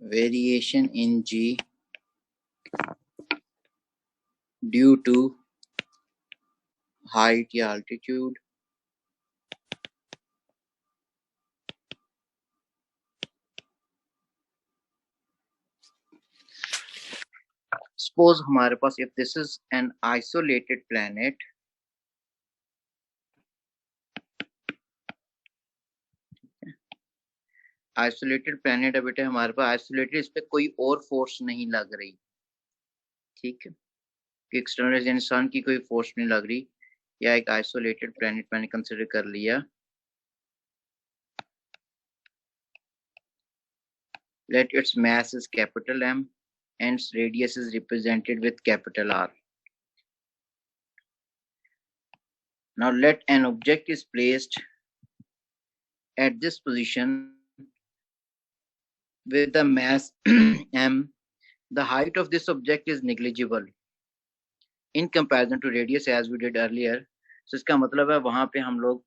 variation in G due to height या altitude, suppose हमारे पास if this is an isolated planet, isolated planet है बेटे हमारे पास, isolated, इस पे कोई और फोर्स नहीं लग रही, ठीक है, कि एक्सटर्नल इंसान की कोई फोर्स नहीं लग रही, या एक आइसोलेटेड प्लैनेट मैंने कंसिडर कर लिया। Let its mass is capital M and its radius is represented with capital R. Now let an object is placed at this position with the mass M. The height of this object is negligible in comparison to radius as we did earlier. So इसका मतलब है वहां पे हम लोग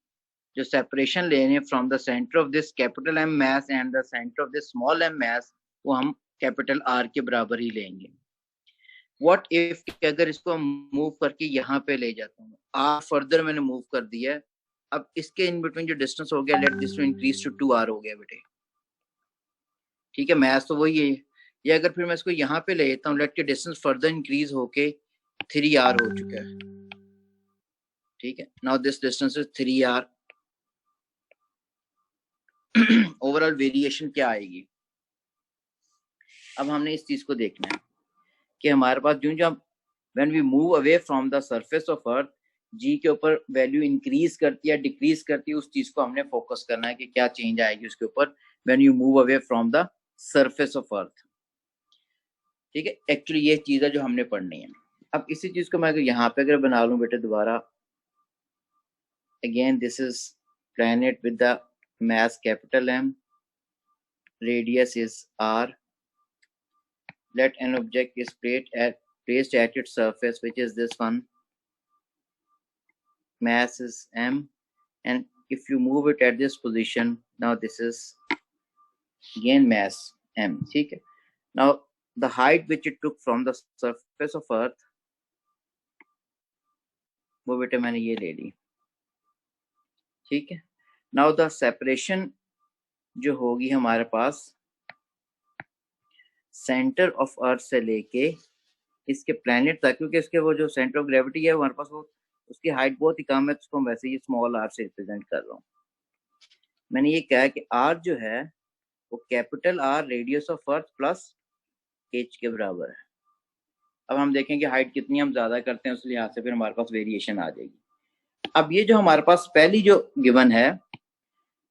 जो separation ले रहे हैं from the centre of this capital M mass and the center of this small m mass, वो हम कैपिटल R के बराबर ही लेंगे। What if अगर इसको मूव करके यहाँ पे ले जाता हूँ, R फर्दर मैंने मूव कर दिया है, अब इसके इन बिटवीन जो डिस्टेंस हो गया, let this increase to 2R हो गया बेटे, ठीक है, मैथ तो वही है। या अगर फिर मैं इसको यहाँ पे ले लेता हूँ, लेट के डिस्टेंस फर्दर इंक्रीज होके 3R हो चुका है, ठीक है, now this distance is 3R। Overall variation क्या आएगी, अब हमने इस चीज को देखना है कि हमारे पास जो जब when we move away from the surface of earth, G के ऊपर वैल्यू इंक्रीज करती है डिक्रीज करती है, उस चीज को हमने फोकस करना है कि क्या चेंज आएगी उसके ऊपर when you move away from the surface of earth, ठीक है। एक्चुअली ये चीज है जो हमने पढ़नी है। अब इसी चीज को मैं अगर यहाँ पे अगर बना लूं बेटे दोबारा, again this is planet with the mass capital M, radius is R. Let an object is placed at its surface, which is this one. Mass is M, and if you move it at this position, now this is again mass M, ठीक है। Now the height which it took from the surface of Earth, वो बेटे मैंने ये ले ली, ठीक है। Now the separation जो होगी हमारे पास सेंटर ऑफ अर्थ से लेके इसके प्लैनेट तक, क्योंकि इसके वो जो सेंटर ऑफ ग्रेविटी है हमारे पास वो उसकी हाइट बहुत ही कम है, तो उसको वैसे ही स्मॉल आर से रिप्रेजेंट कर रहा हूँ। मैंने ये कहा कि आर जो है वो capital R radius of earth plus H के बराबर है। अब हम देखें कि हाइट कितनी हम ज्यादा करते हैं उस लिहाज से फिर हमारे पास वेरिएशन आ जाएगी। अब ये जो हमारे पास पहली जो गिवन है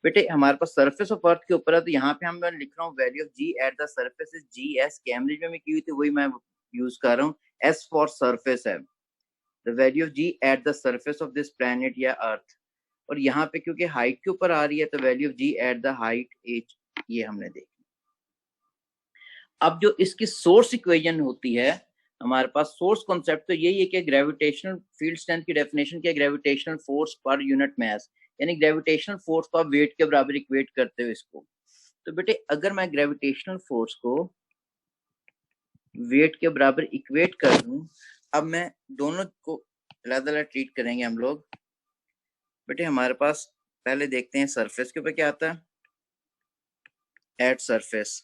बेटे हमारे पास सरफेस ऑफ अर्थ के ऊपर है, तो यहाँ पे हम लिख रहा हूँ value of ji at the surface is g s, Cambridge में की हुई थी वही मैं यूज कर रहा हूँ, एस फॉर सरफेस है, the value of ji at the surface of this planet या अर्थ, और यहाँ पे क्योंकि हाइट के ऊपर आ रही है तो value of ji at the height h, ये हमने देखी। अब जो इसकी सोर्स इक्वेशन होती है हमारे पास, सोर्स कॉन्सेप्ट तो यही है कि ग्रेविटेशनल फील्ड स्ट्रेंथ की डेफिनेशन क्या है, gravitational force per unit mass, यानी ग्रेविटेशनल फोर्स को आप वेट के बराबर इक्वेट करते हो इसको। तो बेटे अगर मैं ग्रेविटेशनल फोर्स को वेट के बराबर इक्वेट कर दूं, अब मैं दोनों को अलग अलग ट्रीट करेंगे हम लोग। बेटे हमारे पास पहले देखते हैं सरफेस के ऊपर क्या आता है, at surface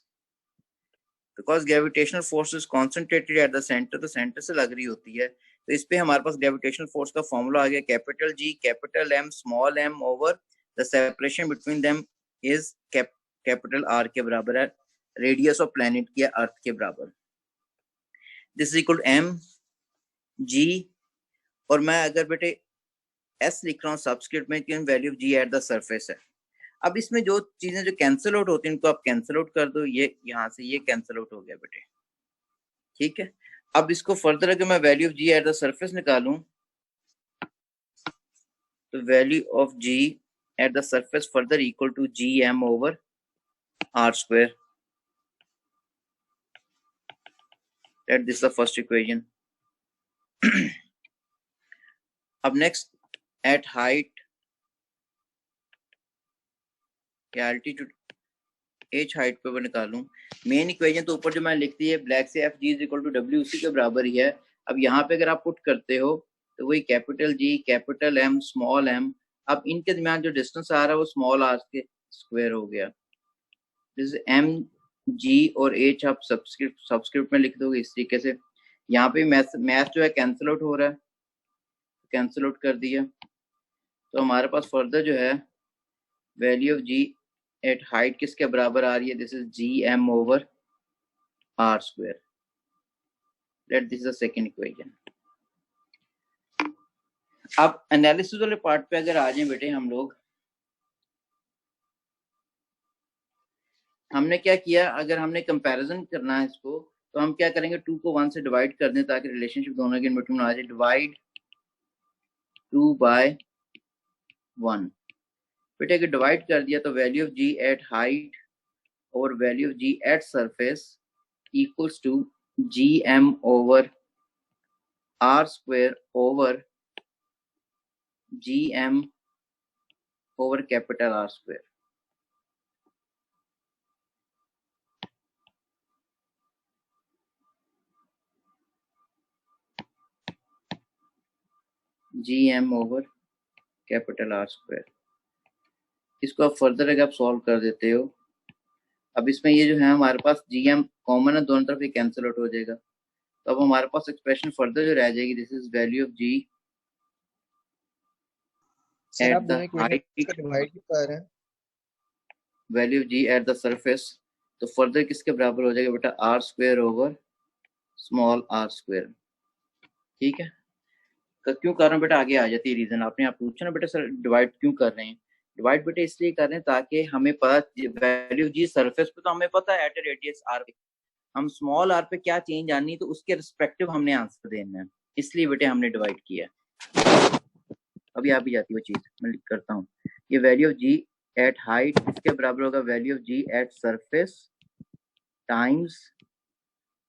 because gravitational force is concentrated at the centre, तो सेंटर से लग रही होती है, तो इस पे हमारे पास ग्रेविटेशनल फोर्स का फॉर्मूला आ गया, capital G capital M small m over the separation between them is capital R के बराबर है रेडियस ऑफ प्लैनेट की अर्थ के बराबर, this is equal to m g, और मैं अगर बेटे एस लिख रहा हूँ सबस्क्रिप्ट में कि value of ji at the surface है। अब इसमें जो चीजें जो कैंसिल आउट होती हैं इनको आप कैंसिल आउट कर दो, ये यहाँ से ये कैंसिल आउट हो गया बेटे, ठीक है। अब इसको फर्दर अगर मैं value of ji at the surface निकालूं तो value of ji at the surface further equal to G M over R square, that this the first equation. अब नेक्स्ट एट हाइट या एल्टीट्यूड, एच हाइट पे निकालूं, main equation तो ऊपर जो मैंने लिख दी है ब्लैक से F g is equal to W उसी के बराबर ही है। अब यहाँ पे अगर आप पुट करते हो तो वही capital G capital M small m, अब इनके दरमियान जो डिस्टेंस आ रहा है वो स्मॉल आर के स्क्वायर हो गया। दिस एम जी और एच आप सब्सक्रिप्ट में लिख दोगे इस तरीके से। यहाँ पे मैथ जो है कैंसिल आउट हो रहा है, कैंसिल आउट कर दिया, तो हमारे पास फर्दर जो है value of ji at height किसके बराबर आ रही है, this is G M over R square. Let this is the second equation. अब एनालिसिस वाले पार्ट पे अगर आ जाए बेटे हम लोग, हमने क्या किया, अगर हमने कंपैरिजन करना है इसको तो हम क्या करेंगे, 2 को 1 से डिवाइड कर दें ताकि रिलेशनशिप दोनों के बिटवीन आ जाए। डिवाइड 2 बाय 1, बेटे अगर डिवाइड कर दिया तो value of ji at height और value of ji at surface equals to G M over R square over G M over capital R square. G M over capital R square. इसको आप further अगर आप solve कर देते हो, अब इसमें ये जो है हमारे पास जी एम कॉमन है, दोनों तरफ ये कैंसिल आउट हो जाएगा, तो अब हमारे पास एक्सप्रेशन फर्दर जो रह जाएगी, this is value of g sir आप एट द दोनों इक्वेशन हाइट, डिवाइड क्यों कर रहे हैं? Value of ji at the surface, तो फर्दर किसके बराबर हो जाएगा बेटा, R square over small are square. ठीक है, क्यों कर रहे हैं बेटा, आगे आ जाती है रीजन। आपने आप पूछा ना बेटा सर डिवाइड क्यों कर रहे हैं, डिवाइड बेटा इसलिए कर रहे हैं ताकि हमें पता वैल्यू जी सरफेस पे तो हमें पता है एट रेडियस आर, हम स्मॉल आर पे क्या चेंज आनी तो उसके रिस्पेक्टिव हमने आंसर देना है, इसलिए बेटे हमने डिवाइड किया। अभी आ भी जाती है वो चीज, मैं लिख करता हूँ। ये value of ji at height इसके बराबर होगा value of ji at surface times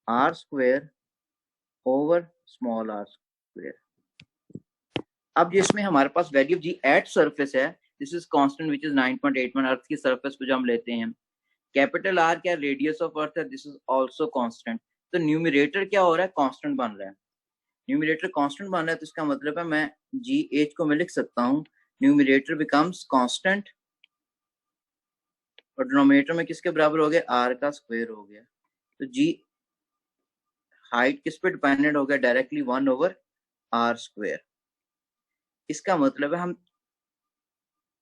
R square over small are square. अब जिसमें हमारे पास value of ji at surface है, this is constant which is 9.81 earth की सरफेस पे जो हम लेते हैं। कैपिटल आर क्या रेडियस ऑफ अर्थ है, दिस इज आल्सो कांस्टेंट। तो न्यूमरेटर क्या हो रहा है, कांस्टेंट बन रहा है। न्यूमरेटर कांस्टेंट बन रहा है तो इसका मतलब है मैं जी एच को मैं लिख सकता हूँ न्यूमरेटर बिकम्स कांस्टेंट और डिनोमिनेटर में किसके बराबर हो गया, आर का स्क्वायर हो गया। तो जी हाइट किस पे डिपेंडेंट हो गया, डायरेक्टली 1 ओवर आर स्क्वायर। इसका मतलब है हम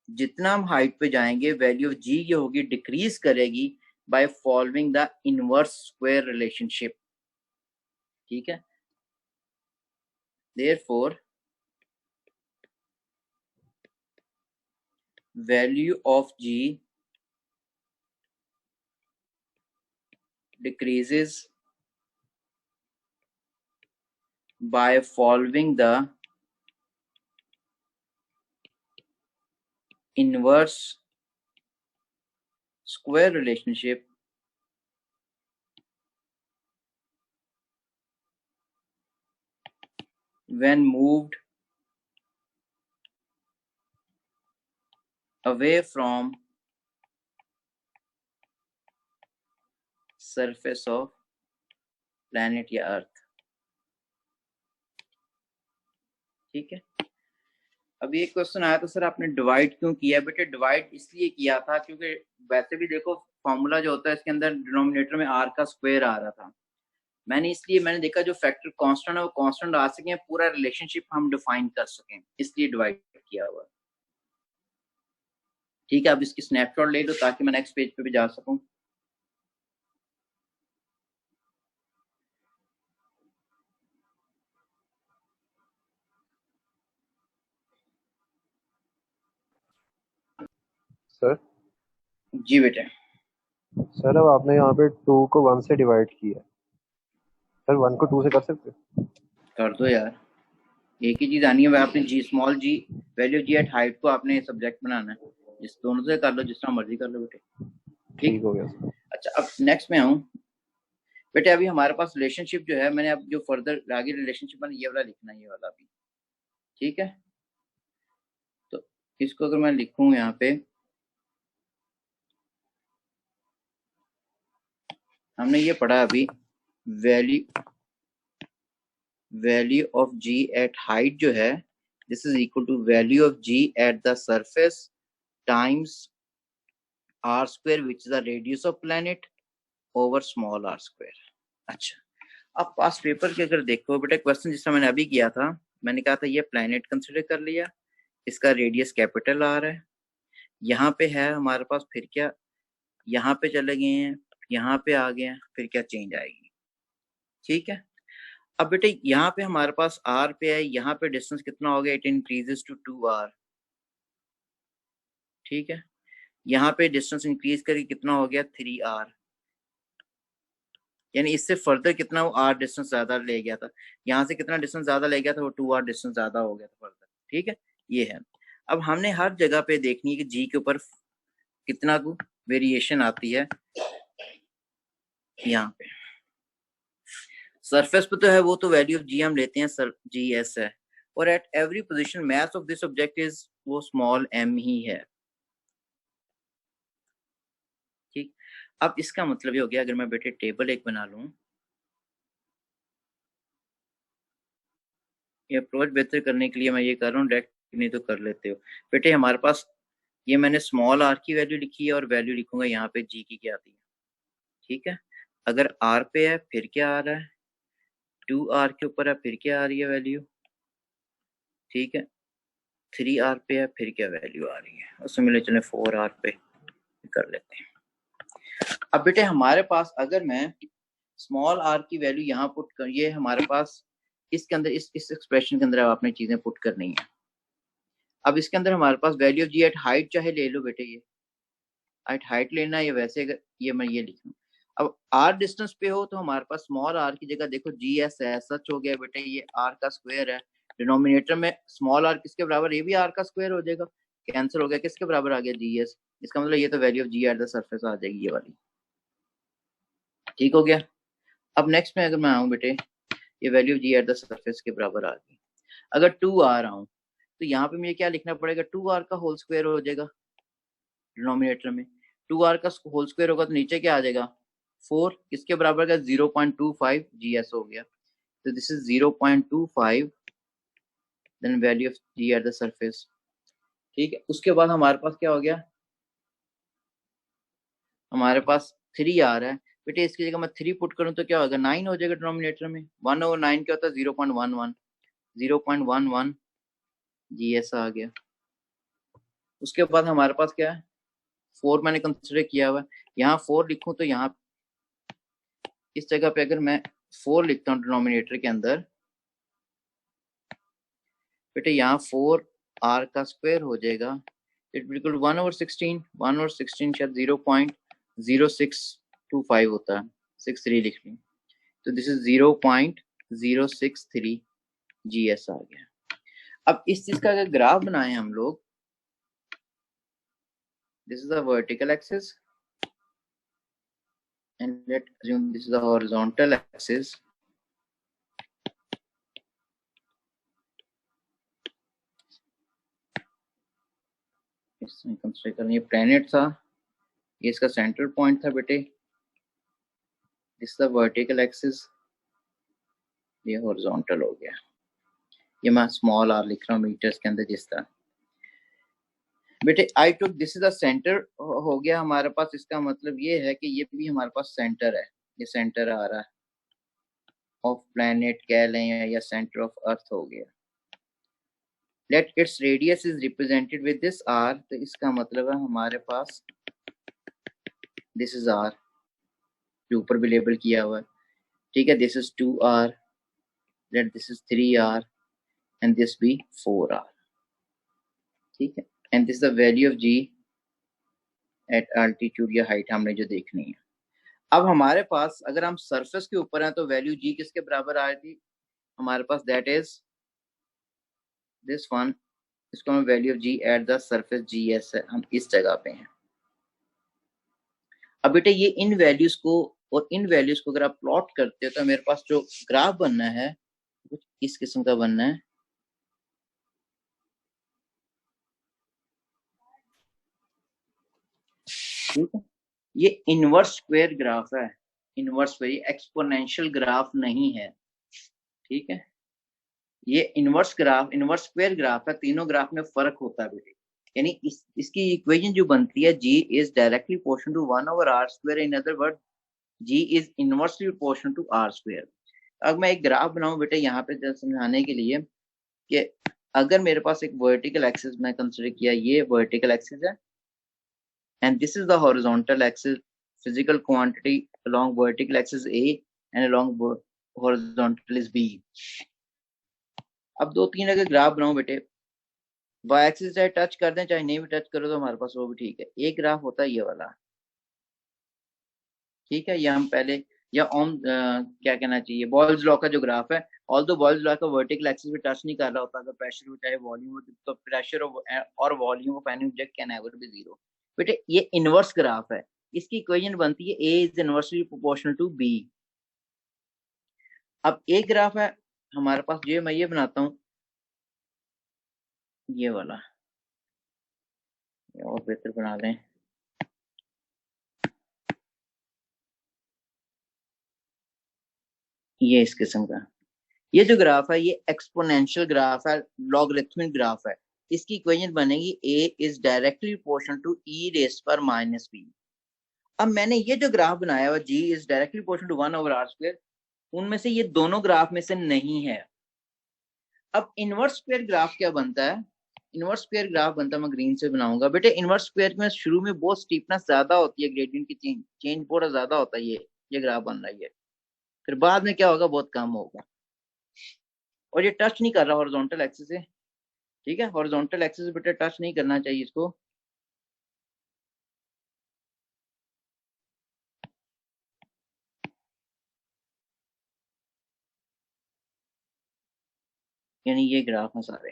जितना हम हाइट पे जाएंगे वैल्यू ऑफ जी ये होगी डिक्रीज करेगी by following the inverse square relationship. ठीक है, therefore value of g decreases by following the inverse square relationship when moved away from surface of planet या अर्थ। ठीक है, अब ये क्वेश्चन आया तो सर आपने डिवाइड क्यों किया, बेटे डिवाइड इसलिए किया था क्योंकि वैसे भी देखो फॉर्मूला जो होता है इसके अंदर डिनोमिनेटर में आर का स्क्वायर आ रहा था, मैंने देखा जो फैक्टर कांस्टेंट है वो कांस्टेंट आ सके, पूरा रिलेशनशिप हम डिफाइन कर सकें, इसलिए डिवाइड किया हुआ। ठीक है, अब इसकी स्नैपशॉट ले लो ताकि मैं नेक्स्ट पेज पे भी जा सकूं। सर जी बेटे। सर अब आपने यहाँ पे 2 को 1 से डिवाइड किया, सर 1 को 2 से कर सकते? कर दो यार, एक ही चीज आनी है, आपने जी small ji value ji at height को आपने सब्जेक्ट बनाना है, जिस दोनों से कर लो, जिस तरह मर्जी कर लो बेटे। ठीक हो गया सर। अच्छा अब नेक्स्ट में आऊँ बेटे, अभी हमारे पास रिलेशनशिप जो है, मैंने अब जो फर्दर आगे रिलेशनशिप बना ये वाला लिखना है, ये वाला भी। ठीक है, तो इसको अगर मैं लिखूं यहाँ पे, हमने ये पढ़ा अभी, value of ji at height जो है, this is equal to value of ji at the surface times R square which is the radius of planet over small are square. अच्छा, अब पास पेपर के अगर देखो बेटा, क्वेश्चन जिसका मैंने अभी किया था, मैंने कहा था ये प्लैनेट कंसिडर कर लिया, इसका रेडियस कैपिटल आर है, यहाँ पे है हमारे पास, फिर क्या यहाँ पे चले गए हैं, यहाँ पे आ गए हैं, फिर क्या चेंज आएगी। ठीक है, अब बेटे यहाँ पे हमारे पास आर पे है, यहाँ पे डिस्टेंस कितना हो गया, इट इंक्रीजेस टू 2r। ठीक है, यहाँ पे डिस्टेंस इंक्रीज करके कितना हो गया 3r, यानी इससे फर्दर कितना वो आर डिस्टेंस ज्यादा ले गया था, यहाँ से कितना डिस्टेंस ज्यादा ले गया था, वो 2r डिस्टेंस ज्यादा हो गया था फर्दर। ठीक है, ये है। अब हमने हर जगह पे देखनी है कि जी के ऊपर कितना वेरिएशन आती है। यहाँ पे सरफेस पे तो है, वो तो वैल्यू ऑफ जी हम लेते हैं सर, जी एस है, और at every position mass of this object is वो स्मॉल m ही है। ठीक, अब इसका मतलब ये हो गया, अगर मैं बेटे टेबल एक बना लूं, ये अप्रोच बेहतर करने के लिए मैं ये कर रहा हूँ, डायरेक्ट नहीं तो कर लेते हो बेटे। हमारे पास ये मैंने स्मॉल आर की वैल्यू लिखी है, और वैल्यू लिखूंगा यहाँ पे जी की क्या आती है। ठीक है, अगर आर पे है फिर क्या आ रहा है, 2r के ऊपर है फिर क्या आ रही है वैल्यू। ठीक है, 3r पे है फिर क्या वैल्यू आ रही है, उसमें मिले चले 4r पे कर लेते हैं। अब बेटे हमारे पास अगर मैं स्मॉल आर की वैल्यू यहाँ पुट कर, ये हमारे पास इसके अंदर इस एक्सप्रेशन के अंदर आपने चीजें पुट करनी है। अब इसके अंदर हमारे पास value of ji at height चाहे ले लो बेटे, ये हाइट लेना है, ये वैसे अगर ये मैं ये लिख लूँ, अब आर डिस्टेंस पे हो तो हमारे पास स्मॉल आर की जगह देखो जी एस है, सच हो गया बेटे, ये आर का स्क्वायर है, डिनोमिनेटर में स्मॉल आर किसके बराबर, ये भी आर का स्क्वायर हो जाएगा, कैंसिल हो गया, किसके बराबर आ गया जी एस, इसका मतलब ये तो value of ji at the surface आ जाएगी ये वाली। ठीक हो गया। अब नेक्स्ट में अगर मैं आऊँ बेटे, ये value ji at the surface के बराबर आ गई, अगर 2r आऊँ तो यहाँ पे मुझे क्या लिखना पड़ेगा, 2r का होल स्क्वायर हो जाएगा डिनोमिनेटर में, 2r का होल स्क्वायर होगा तो नीचे क्या आ जाएगा 4, किसके बराबर का 0.25 gs हो गया, तो this is 0.25 then value of g at the surface. ठीक है, उसके बाद हमारे पास क्या हो गया, हमारे पास 3 आ रहा है बेटे, इसकी जगह मैं 3 पुट करूं तो क्या होगा 9 हो जाएगा डिनोमिनेटर में, 1/9 क्या होता है 0.11, 0.11 gs आ गया। उसके बाद हमारे पास क्या है 4 मैंने कंसिडर किया हुआ है, यहाँ 4 लिखूं तो यहाँ इस जगह पे अगर मैं 4 लिखता हूँ डिनोमिनेटर के अंदर बेटे, यहाँ 4r का स्क्वायर हो जाएगा, इट बिल्कुल 1/16, 1/16 शायद 0.0625 होता है, 63 लिख ली, तो दिस इज 0.063 gs आ गया। अब इस चीज का अगर ग्राफ बनाएं हम लोग, this is the vertical axis and let's assume this is the horizontal axis। इसमें कंसिडर करें ये प्लैनेट था, ये इसका सेंट्रल पॉइंट था बेटे, दिस द वर्टिकल एक्सिस, ये हॉरिजॉन्टल हो गया, ये मैं स्मॉल आर लिख रहा हूँ मीटर्स के अंदर जिस तरह बेटे, I took this is the centre हो गया हमारे पास, इसका मतलब ये है कि ये भी हमारे पास सेंटर है, ये सेंटर आ रहा है ऑफ प्लैनेट कह लें या सेंटर ऑफ अर्थ हो गया। Let its radius is represented with this R, तो इसका मतलब है हमारे पास दिस इज आर, जो ऊपर भी लेबल किया हुआ है। ठीक है, this is 2r, let this is 3r and this be 4r। ठीक है, and this the value of g at altitude या हाइट हमने जो देखनी है। अब हमारे पास अगर हम सरफेस के ऊपर हैं तो वैल्यू g किसके बराबर आ रही थी हमारे पास, दैट इज दिस वन, इसको हम value of g at the surface gs है, हम इस जगह पे हैं। अब बेटे ये इन वैल्यूज को और इन वैल्यूज को अगर आप प्लॉट करते हो तो मेरे पास जो ग्राफ बनना है कुछ इस किस्म का बनना है। ठीक है, ये इनवर्स स्क्वायर ग्राफ है, इनवर्स स्क्वायर, ये एक्सपोनेंशियल ग्राफ नहीं है, ठीक है। ये inverse graph, inverse square graph है, तीनों ग्राफ में फर्क होता है बेटे। यानी इसकी इक्वेशन जो बनती है, G is directly proportional to 1/r square, in other word G is inversely proportional to r square. अब मैं एक ग्राफ बनाऊं बेटे यहाँ पे समझाने के लिए कि अगर मेरे पास एक वर्टिकल एक्सिस मैं कंसीडर किया, ये वर्टिकल एक्सिस है and this is the horizontal axis, physical quantity along vertical axis A and along horizontal is B। अब 2-3 अगर ग्राफ बनाऊं बेटे, वाई एक्सिस चाहे टच कर दें चाहे नहीं भी टच करो तो हमारे पास वो भी ठीक है। एक ग्राफ होता है ये वाला, ठीक है, ये हम पहले या क्या कहना चाहिए, बॉयल्स लॉ का जो ग्राफ है, ऑल्दो बॉयल्स लॉ का वर्टिकल एक्सिस भी टच नहीं कर रहा होता, अगर प्रेशर हो चाहे वॉल्यूम हो, तो प्रेशर और volume of any object can never be zero. बेटे ये इनवर्स ग्राफ है, इसकी इक्वेशन बनती है A is inversely proportional to B. अब एक ग्राफ है हमारे पास, जो मैं ये बनाता हूँ ये वाला, और बेहतर बना दें, ये इस किस्म का, ये जो ग्राफ है ये एक्सपोनेंशियल ग्राफ है, लॉगरिथमिक ग्राफ है। इसकी इक्वेशन बनेगी A is directly proportional to E raise पर माइनस बी। अब मैंने ये जो ग्राफ बनाया हुआ G is directly proportional to 1/r square, उनमें से ये दोनों ग्राफ में से नहीं है। अब इनवर्स स्क्वायर ग्राफ क्या बनता है, इनवर्स स्क्वायर ग्राफ बनता है, मैं ग्रीन से बनाऊंगा बेटे। इनवर्स स्क्वायर में शुरू में बहुत स्टीपनेस ज्यादा होती है, ग्रेडियंट की चेंज बहुत ज्यादा होता है, ये ग्राफ बन रहा है, फिर बाद में क्या होगा, बहुत कम होगा। और ये टच नहीं कर रहा हॉरिजॉन्टल एक्सिस से, ठीक है, हॉरिजॉन्टल एक्सिस से बेटे टच नहीं करना चाहिए इसको। यानी ये ग्राफ है सारे।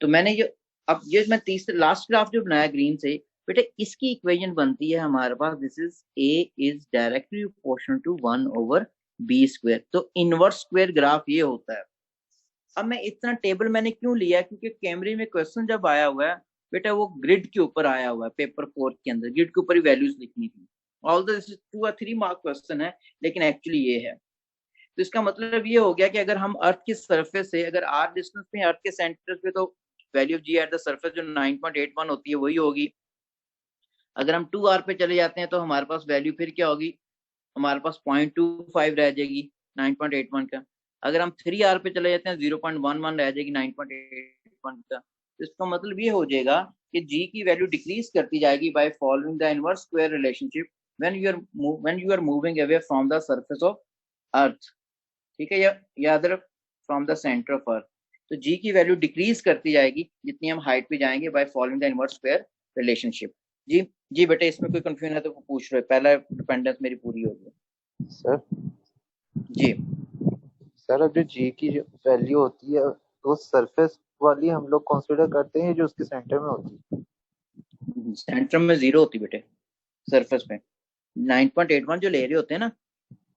तो मैंने ये, अब ये मैं तीसरे लास्ट ग्राफ जो बनाया ग्रीन से बेटे, इसकी इक्वेशन बनती है हमारे पास, this is A is directly proportional to 1/b square. तो इनवर्स स्क्वायर ग्राफ ये होता है। अब मैं इतना टेबल मैंने क्यों लिया, क्योंकि कैमरे में क्वेश्चन जब आया हुआ है बेटा, वो ग्रिड के ऊपर आया हुआ है, पेपर 4 के अंदर ग्रिड के ऊपर ही वैल्यूज लिखनी थी। Although this is 2 or 3 mark question है, लेकिन एक्चुअली ये है। तो इसका मतलब ये हो गया कि अगर हम अर्थ की सरफेस से, अगर r डिस्टेंस पे अर्थ के सेंटर पे, तो value of ji at the surface जो 9.81 होती है वही होगी। अगर हम 2r पे चले जाते हैं तो हमारे पास वैल्यू फिर क्या होगी, हमारे पास 0.25 रह जाएगी 9.81 का। अगर हम 3r पे चले जाते हैं 0.11 रह जाएगी 9.81 का। तो इसका मतलब ये हो जाएगा कि g की वैल्यू डिक्रीज करती जाएगी by following the inverse square relationship when you are moving away from the surface of earth, ठीक है, या other from the centre of earth. तो g की वैल्यू डिक्रीज करती जाएगी जितनी हम हाइट पे जाएंगे by following the inverse square relationship. जी बेटे, इसमें कोई कंफ्यूजन है तो पूछ रहे, पहला डिपेंडेंस मेरी पूरी हो गई सर। जी सर अब जो जी की जो वैल्यू होती है तो सरफेस वाली हम लोग कंसीडर करते हैं जो उसके सेंटर में होती है। सेंटर में 0 होती बेटे, सरफेस पे 9.81 जो ले रहे होते हैं ना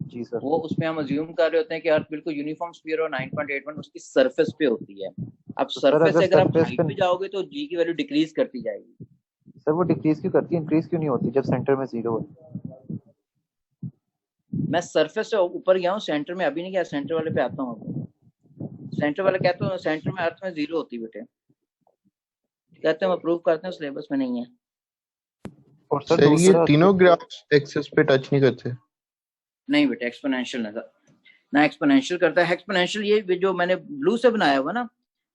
जी सर, वो उसमें हम अज्यूम कर रहे होते हैं कि अर्थ बिल्कुल यूनिफॉर्म स्फीयर और 9.81 उसकी सरफेस पे होती है। अब तो सरफेस से अगर आप सरफेस हाइट पे जाओगे तो जी की वैल्यू डिक्रीज करती जाएगी। सर वो डिक्रीज क्यों करती है, इंक्रीज क्यों नहीं होती जब सेंटर में 0 होती? मैं सरफेस से ऊपर गया हूँ, सेंटर में अभी नहीं गया, सेंटर वाले पे आता हूँ। सेंटर वाले कहते हैं सेंटर में अर्थ में 0 होती बेटे, कहते हैं अप्रूव करते हैं, सिलेबस में नहीं है। और सर ये तीनों ग्राफ्स एक्सिस पे टच नहीं करते? नहीं बेटे, एक्सपोनेंशियल ना एक्सपोनेंशियल करता है। एक्सपोनेंशियल ये जो मैंने ब्लू से बनाया हुआ ना,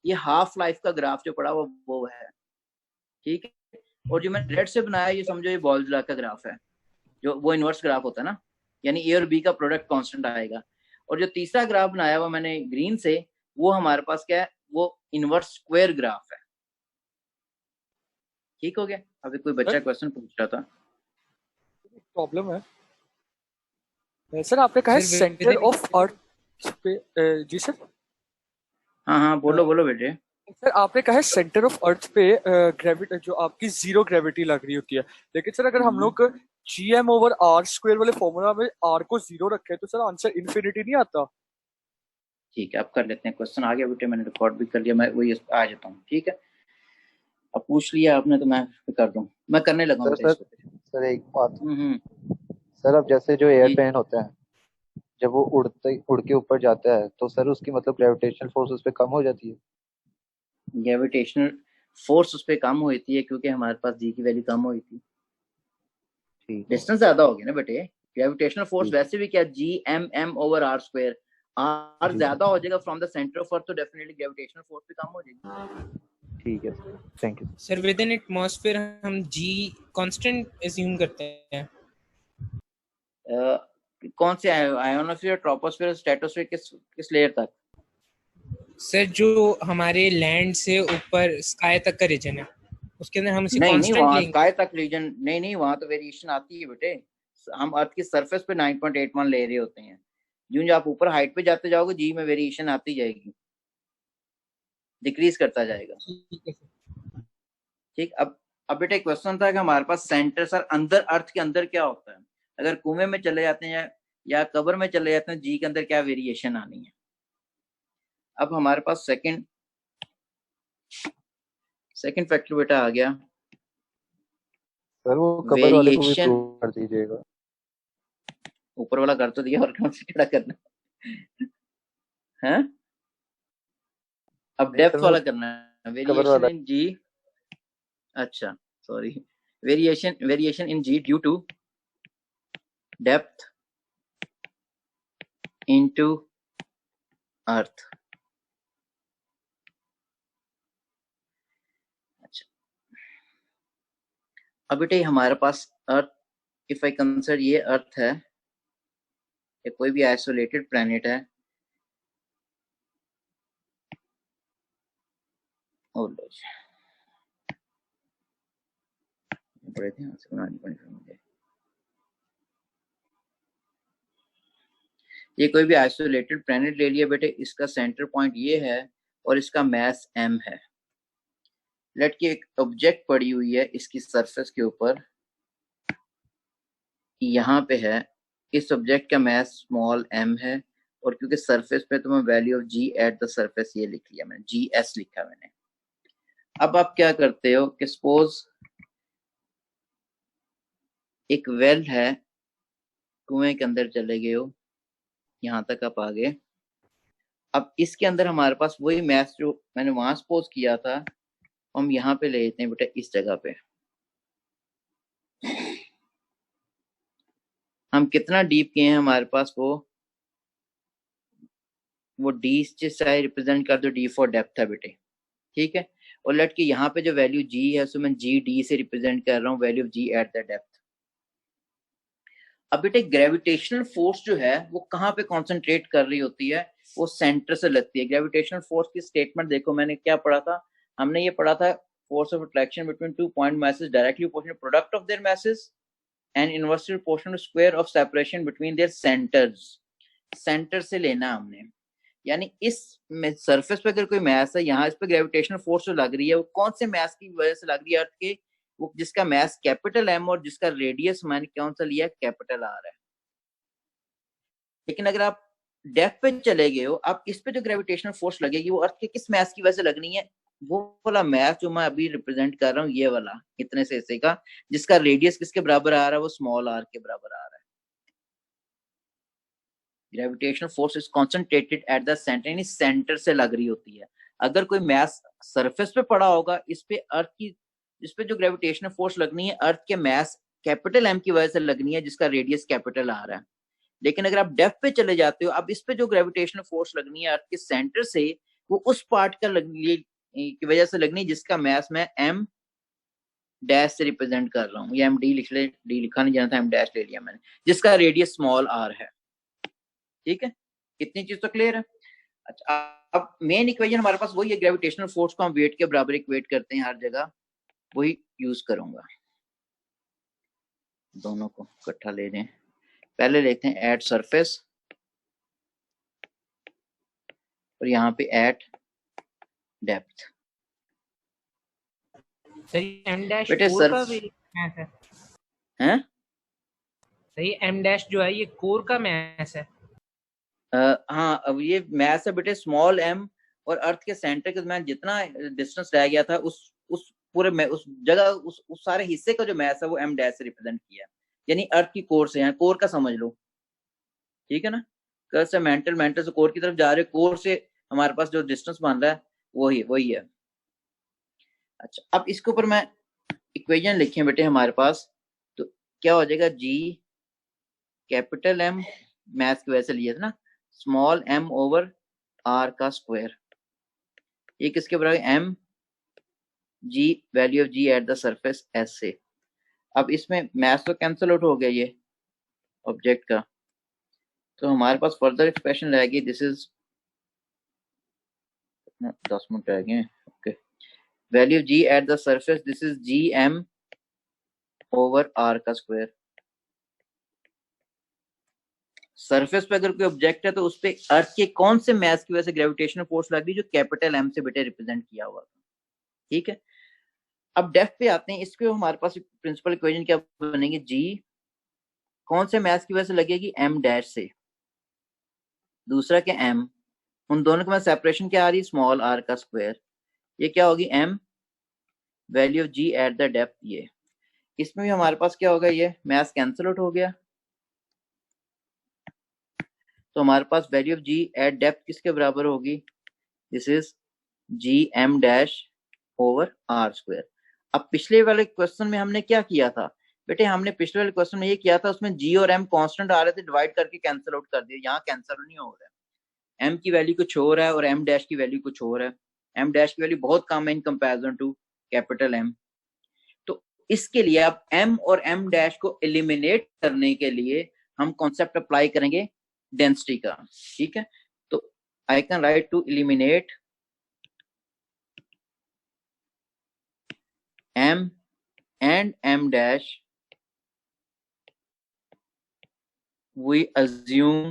ये हाफ लाइफ का ग्राफ जो पड़ा वो है, ठीक है। और जो मैंने रेड से बनाया ये समझो ये बॉल्स लॉ का ग्राफ है, जो वो इनवर्स ग्राफ होता है ना, यानी ए और बी का प्रोडक्ट कांस्टेंट आएगा। और जो तीसरा ग्राफ बनाया हुआ मैंने ग्रीन से, वो हमारे पास क्या है, वो इनवर्स स्क्वायर ग्राफ है। ठीक हो गया। अभी कोई बच्चा क्वेश्चन पूछ रहा था, प्रॉब्लम है सर, आपने कहा सेंटर ऑफ अर्थ पे, जी सर। हाँ बोलो बेटे। सर आपने कहा सेंटर ऑफ अर्थ पे ग्रेविटी जो आपकी 0 ग्रेविटी लग रही होती है, लेकिन सर अगर हम लोग gm/r² वाले फॉर्मूला में r को 0 रखे तो सर आंसर इन्फिनिटी नहीं आता? ठीक है, अब कर लेते हैं क्वेश्चन। आ गया बेटे, मैंने रिकॉर्ड भी कर लिया, मैं वही आ जाता हूँ। ठीक है, अब पूछ लिया आपने तो मैं कर दूं, मैं करने लगा हूँ। सर एक बात सर अब जैसे जो एयर जी प्लेन होता है, जब वो उड़ के ऊपर जाता है तो सर उसकी मतलब ग्रेविटेशनल फोर्स उस पर कम हो जाती है। ग्रेविटेशनल फोर्स उस पर कम होती है क्योंकि हमारे पास जी की वैल्यू कम हुई थी, ठीक है डिस्टेंस ज्यादा हो गया ना बेटे। ग्रेविटेशनल फोर्स ठीक वैसे भी क्या G M over R square, R जी ज्यादा हो जाएगा from the centre of earth, तो डेफिनेटली ग्रेविटेशनल फोर्स भी कम हो जाएगी। ठीक है sir, thank you. Sir with in atmosphere हम जी कांस्टेंट अज्यूम करते हैं। कौन से आयोनोस्फीयर, ट्रोपोस्फीयर, स्ट्रेटोस्फीयर, किस लेयर तक? सर जो हमारे लैंड से ऊपर स्काई तक का रीजन है उसके अंदर हम इसे नहीं कांस्टेंट वहाँ लेंगे। स्काई तक रीजन नहीं, वहाँ तो वेरिएशन आती है बेटे। हम अर्थ की सरफेस पे 9.81 ले रहे होते हैं, जो आप ऊपर हाइट पे जाते जाओगे जी में वेरिएशन आती जाएगी, डिक्रीज करता जाएगा। ठीक है सर। ठीक, अब बेटा क्वेश्चन था कि हमारे पास सेंटर सर अंदर, अर्थ के अंदर क्या होता है, अगर कुएं में चले जाते हैं या कब्र में चले जाते हैं, जी के अंदर क्या वेरिएशन आनी है। अब हमारे पास सेकंड फैक्टर बेटा आ गया, सर वो कबर वाले को भी वेरिएशन। प्रूव कर दीजिएगा। ऊपर वाला कर तो दिया, और कौन से टेढ़ा करना है? अब नहीं सर, डेप्थ वाला करना है, कबर वेरिएशन वाला। In G. अच्छा sorry, variation in G due to depth into earth. अच्छा, अब बेटे हमारे पास अर्थ, इफ आई कंसिडर ये अर्थ है या कोई भी आइसोलेटेड प्लैनेट है, और बड़े ध्यान से बनानी पड़ेगी मुझे। ये कोई भी आइसोलेटेड प्लैनेट ले लिया बेटे, इसका सेंटर पॉइंट ये है और इसका मास m है। लेट की एक ऑब्जेक्ट पड़ी हुई है इसकी सरफेस के ऊपर, यहाँ पे है, इस ऑब्जेक्ट का मास स्मॉल m है, और क्योंकि सरफेस पे तो मैं value of g at the surface ये लिख लिया मैंने, gs लिखा मैंने। अब आप क्या करते हो कि सपोज एक वेल है, कुएं के अंदर चले गए हो, यहाँ तक आप आ गए। अब इसके अंदर हमारे पास वही मैथ जो मैंने वहां सपोज किया था, हम यहाँ पे ले लेते हैं बेटा, इस जगह पे हम कितना डीप किए हैं, हमारे पास वो डी से रिप्रेजेंट कर दो, डी फॉर डेप्थ है बेटे, ठीक है। और लेट के यहाँ पे जो वैल्यू जी है उसको मैं जी डी से रिप्रेजेंट कर रहा हूँ, value of ji at the depth. अब बेटे ग्रेविटेशनल फोर्स जो है वो कहाँ पे कॉन्सेंट्रेट कर रही होती है, वो सेंटर से लगती है। ग्रेविटेशनल फोर्स की स्टेटमेंट देखो, मैंने क्या पढ़ा था, हमने ये पढ़ा था, force of attraction between two point masses directly proportional product of their masses and inversely proportional square of separation between their centres. Centre से लेना हमने, यानी इस सरफेस पे अगर कोई मैस है, यहाँ इस पे ग्रेविटेशनल फोर्स जो लग रही है वो कौन से मैस की वजह से लग रही है, अर्थ के, वो जिसका मैस कैपिटल एम और जिसका रेडियस मैंने कौन सा लिया, कैपिटल आर है। लेकिन अगर आप डेप्थ पे चले गए हो, आप इस पे जो ग्रेविटेशनल फोर्स लगेगी वो अर्थ के किस मैस की वजह से लगनी है, वो वाला मैस जो मैं अभी रिप्रेजेंट कर रहा हूँ, ये वाला इतने से हिस्से का, जिसका रेडियस किसके बराबर आ रहा है, वो स्मॉल आर के बराबर आ रहा है। Gravitational force is concentrated at the centre, यानी सेंटर से लग रही होती है। अगर कोई मैस सरफेस पे पड़ा होगा, इस पे अर्थ की, इस पे जो ग्रेविटेशनल फोर्स लगनी है अर्थ के मैस कैपिटल एम की वजह से लगनी है, जिसका रेडियस कैपिटल आ रहा है। लेकिन अगर आप डेप्थ पे चले जाते हो, अब इस पे जो ग्रेविटेशनल फोर्स लगनी है अर्थ के सेंटर से, वो उस पार्ट का की वजह से लगनी है जिसका मैस मैं एम डैश से रिप्रेजेंट कर रहा हूँ, या एम डी लिख ले, डी लिखा नहीं जाना था, एम डैश ले लिया मैंने, जिसका रेडियस स्मॉल आर है। ठीक है, इतनी चीज तो क्लियर है। अच्छा, अब मेन इक्वेशन हमारे पास वही है, ग्रेविटेशनल फोर्स को हम वेट के बराबर इक्वेट करते हैं हर जगह, वही यूज करूंगा। दोनों को इकट्ठा ले लें, पहले लेते हैं एट सरफेस, और यहाँ पे एट डेप्थ। सही एम डैश बेटे कोर सर का भी मैथ है, हैं? सही एम डैश जो है ये कोर का मैथ है। हाँ, अब ये मैथ है बेटे, स्मॉल एम और अर्थ के सेंटर के दरमियान जितना डिस्टेंस रह गया था, उस पूरे में उस जगह उस सारे हिस्से का जो मैथ है वो एम डैश से रिप्रेजेंट किया। यानी अर्थ की कोर से, कोर का समझ लो, ठीक है ना, कर से मेंटल से कोर की तरफ जा रहे, कोर से हमारे पास जो डिस्टेंस बन रहा है वही है। अच्छा, अब इसके ऊपर मैं इक्वेशन लिखे बेटे हमारे पास, तो क्या हो जाएगा, जी कैपिटल एम मैथ की वजह से लिए थे ना, स्मॉल एम ओवर आर का स्क्वायर, ये किसके बराबर, m g value of ji at the surface S से। अब इसमें मैथ तो कैंसिल आउट हो गया ये ऑब्जेक्ट का, तो हमारे पास फर्दर एक्सप्रेशन रहेगी, दिस इज 10 मिनट रह गए, okay, value ji at the surface, this is G M over R का स्क्वायर। सरफेस पे अगर कोई ऑब्जेक्ट है तो उस पे अर्थ के कौन से मैस की वजह से ग्रेविटेशनल फोर्स लग रही है, जो कैपिटल एम से बेटे रिप्रेजेंट किया हुआ, ठीक है। अब डेप्थ पे आते हैं, इसके हमारे पास प्रिंसिपल इक्वेशन क्या बनेगी, जी कौन से मैस की वजह से लगेगी, एम डैश से, दूसरा क्या एम, उन दोनों के में सेपरेशन क्या आ रही है, स्मॉल आर का स्क्वायर, ये क्या होगी, m value of ji at the depth, ये इसमें भी हमारे पास क्या होगा, ये मैथ कैंसिल आउट हो गया, तो हमारे पास value of ji at depth किसके बराबर होगी, this is G M dash over R square. अब पिछले वाले क्वेश्चन में हमने क्या किया था बेटे, हमने पिछले वाले क्वेश्चन में ये किया था, उसमें जी और एम कांस्टेंट आ रहे थे, डिवाइड करके कैंसिल आउट कर दिया, यहाँ कैंसिल नहीं हो रहा है, एम की वैल्यू कुछ और है और एम डैश की वैल्यू कुछ और है, एम डैश की वैल्यू बहुत कम है in comparison to capital M. तो इसके लिए अब एम और एम डैश को एलिमिनेट करने के लिए हम कॉन्सेप्ट अप्लाई करेंगे डेंसिटी का, ठीक है। तो I can write to eliminate m and m dash, we assume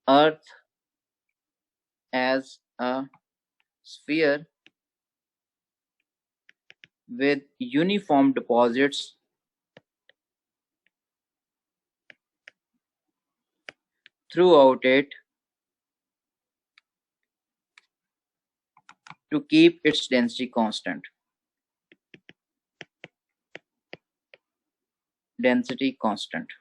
earth as a sphere with uniform deposits throughout it to keep its density constant, density constant,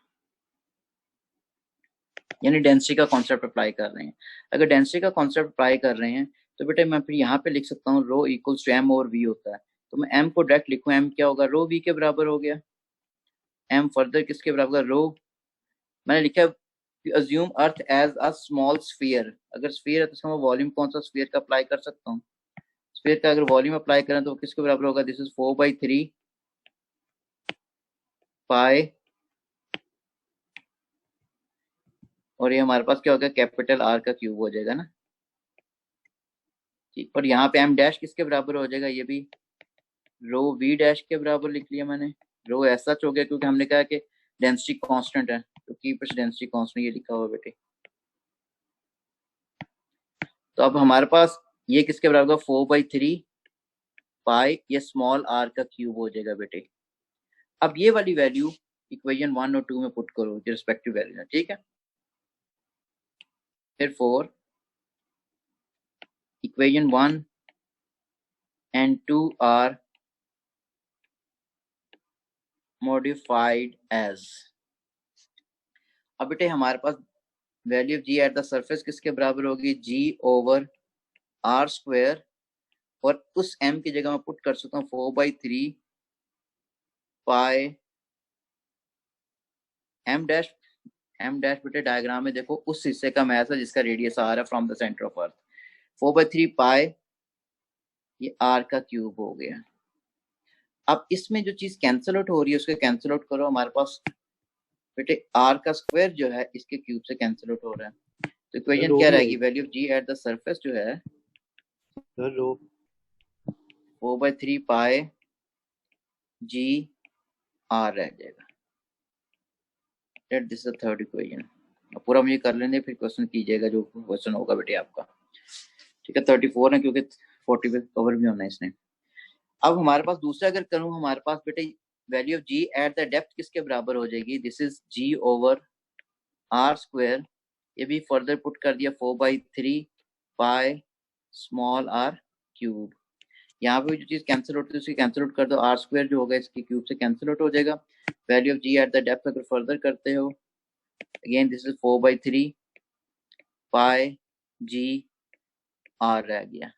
यानी डेंसिटी का concept apply कर रहे हैं। अगर डेंसिटी का concept apply कर रहे हैं तो बेटे मैं फिर यहाँ पे लिख सकता हूँ रो इक्वल्स टू एम और वी होता है, तो मैं एम को डायरेक्ट लिखूँ, एम क्या होगा, रो वी के बराबर हो गया, एम फर्दर किसके बराबर, रो मैंने लिखा assume earth as a small sphere, अगर स्फीयर है तो इसका वॉल्यूम कौन सा स्फीयर का अप्लाई कर सकता हूँ, स्फीयर का अगर वॉल्यूम अप्लाई करें तो किसके बराबर होगा, दिस इज 4/3 पाई, और ये हमारे पास क्या होगा, कैपिटल आर का क्यूब हो जाएगा ना, ठीक, और यहाँ पे एम डैश किसके बराबर हो जाएगा, ये भी रो वी डैश के बराबर लिख लिया मैंने, रो ऐसा हो गया क्योंकि हमने कहा कि डेंसिटी कांस्टेंट है, तो कीप इट्स डेंसिटी कांस्टेंट ये लिखा हुआ बेटे। तो अब हमारे पास ये किसके बराबर होगा, 4/3 पाई, ये स्मॉल आर का क्यूब हो जाएगा बेटे। अब ये वाली वैल्यू इक्वेशन 1 और 2 में पुट करो रिस्पेक्टिव वैल्यू, ठीक है। फिर 4 equation 1 and 2 are modified as, अब बेटे हमारे पास value of ji at the surface किसके बराबर होगी, जी ओवर आर स्क्वायर, और उस m की जगह मैं पुट कर सकता हूँ 4/3 पाई एम डैश, एम डैश बेटे डायग्राम में देखो उस हिस्से का मैथ है जिसका रेडियस आर है फ्रॉम द सेंटर ऑफ अर्थ, 4/3 पाई ये आर का क्यूब हो गया। अब इसमें जो चीज कैंसिल आउट हो रही है उसको कैंसिल आउट करो, हमारे पास बेटे आर का स्क्वायर जो है इसके क्यूब से कैंसिल आउट हो रहा है, तो इक्वेशन क्या रहेगी, value of ji at the surface जो है 4/3 पाई जी आर रह जाएगा, this is the third equation. अब पूरा मुझे कर लेने फिर क्वेश्चन कीजिएगा जो क्वेश्चन होगा बेटे आपका, ठीक है। 34 है क्योंकि 40 पे कवर भी होना है इसने। अब हमारे पास दूसरा अगर करूं, हमारे पास बेटे value of ji at the depth किसके बराबर हो जाएगी, this is G over R square, ये भी फर्दर पुट कर दिया 4/3 पाई स्मॉल आर क्यूब, यहाँ पे जो चीज कैंसिल होती है उसकी कैंसिल आउट कर दो, आर स्क्वायर जो होगा इसकी क्यूब से कैंसिल आउट हो जाएगा। Value of ji at the depth अगर फर्दर करते हो, again this is 4/3 pi G R रह गया।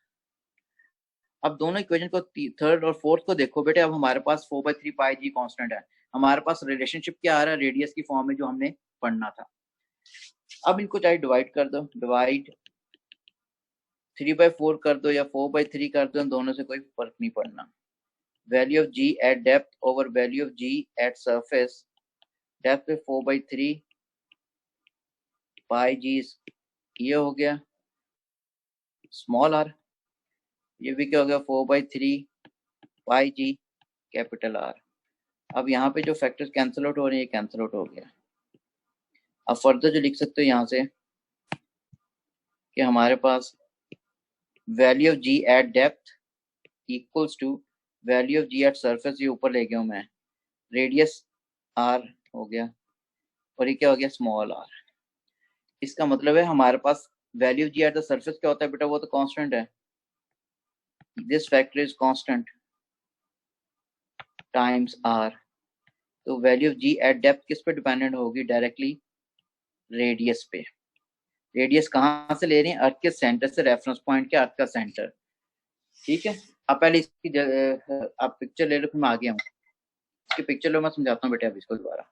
अब दोनों इक्वेशन को थर्ड और फोर्थ को देखो बेटे, अब हमारे पास 4/3 पाई जी कांस्टेंट है, हमारे पास रिलेशनशिप क्या आ रहा है, रेडियस की फॉर्म में जो हमने पढ़ना था। अब इनको चाहे डिवाइड कर दो, डिवाइड 3/4 कर दो या 4/3 कर दो, दोनों से कोई फर्क नहीं पड़ना। Value of ji at depth over value of ji at surface, depth पे 4/3 पाई जी ये हो गया स्मॉल आर, ये भी क्या हो गया 4/3 पाई जी कैपिटल आर। अब यहाँ पे जो फैक्टर्स कैंसिल आउट हो रहे हैं ये कैंसिल आउट हो गया। अब फर्दर जो लिख सकते हो यहाँ से कि हमारे पास value of ji at depth equals to value of ji at surface, ये ऊपर ले गया हूँ मैं, रेडियस आर हो गया और ये क्या हो गया स्मॉल आर। इसका मतलब है हमारे पास value of ji at the surface क्या होता है बेटा, वो तो कांस्टेंट है, this factor is constant times R. तो value of ji at depth किस पे डिपेंडेंट होगी, डायरेक्टली रेडियस पे। रेडियस कहाँ से ले रहे हैं, अर्थ के सेंटर से, रेफरेंस पॉइंट के अर्थ का सेंटर। ठीक है, अब पहले इसकी आप पिक्चर ले लो, फिर मैं आगे आऊँ। इसकी पिक्चर लो, मैं समझाता हूँ बेटे अब इसको दोबारा।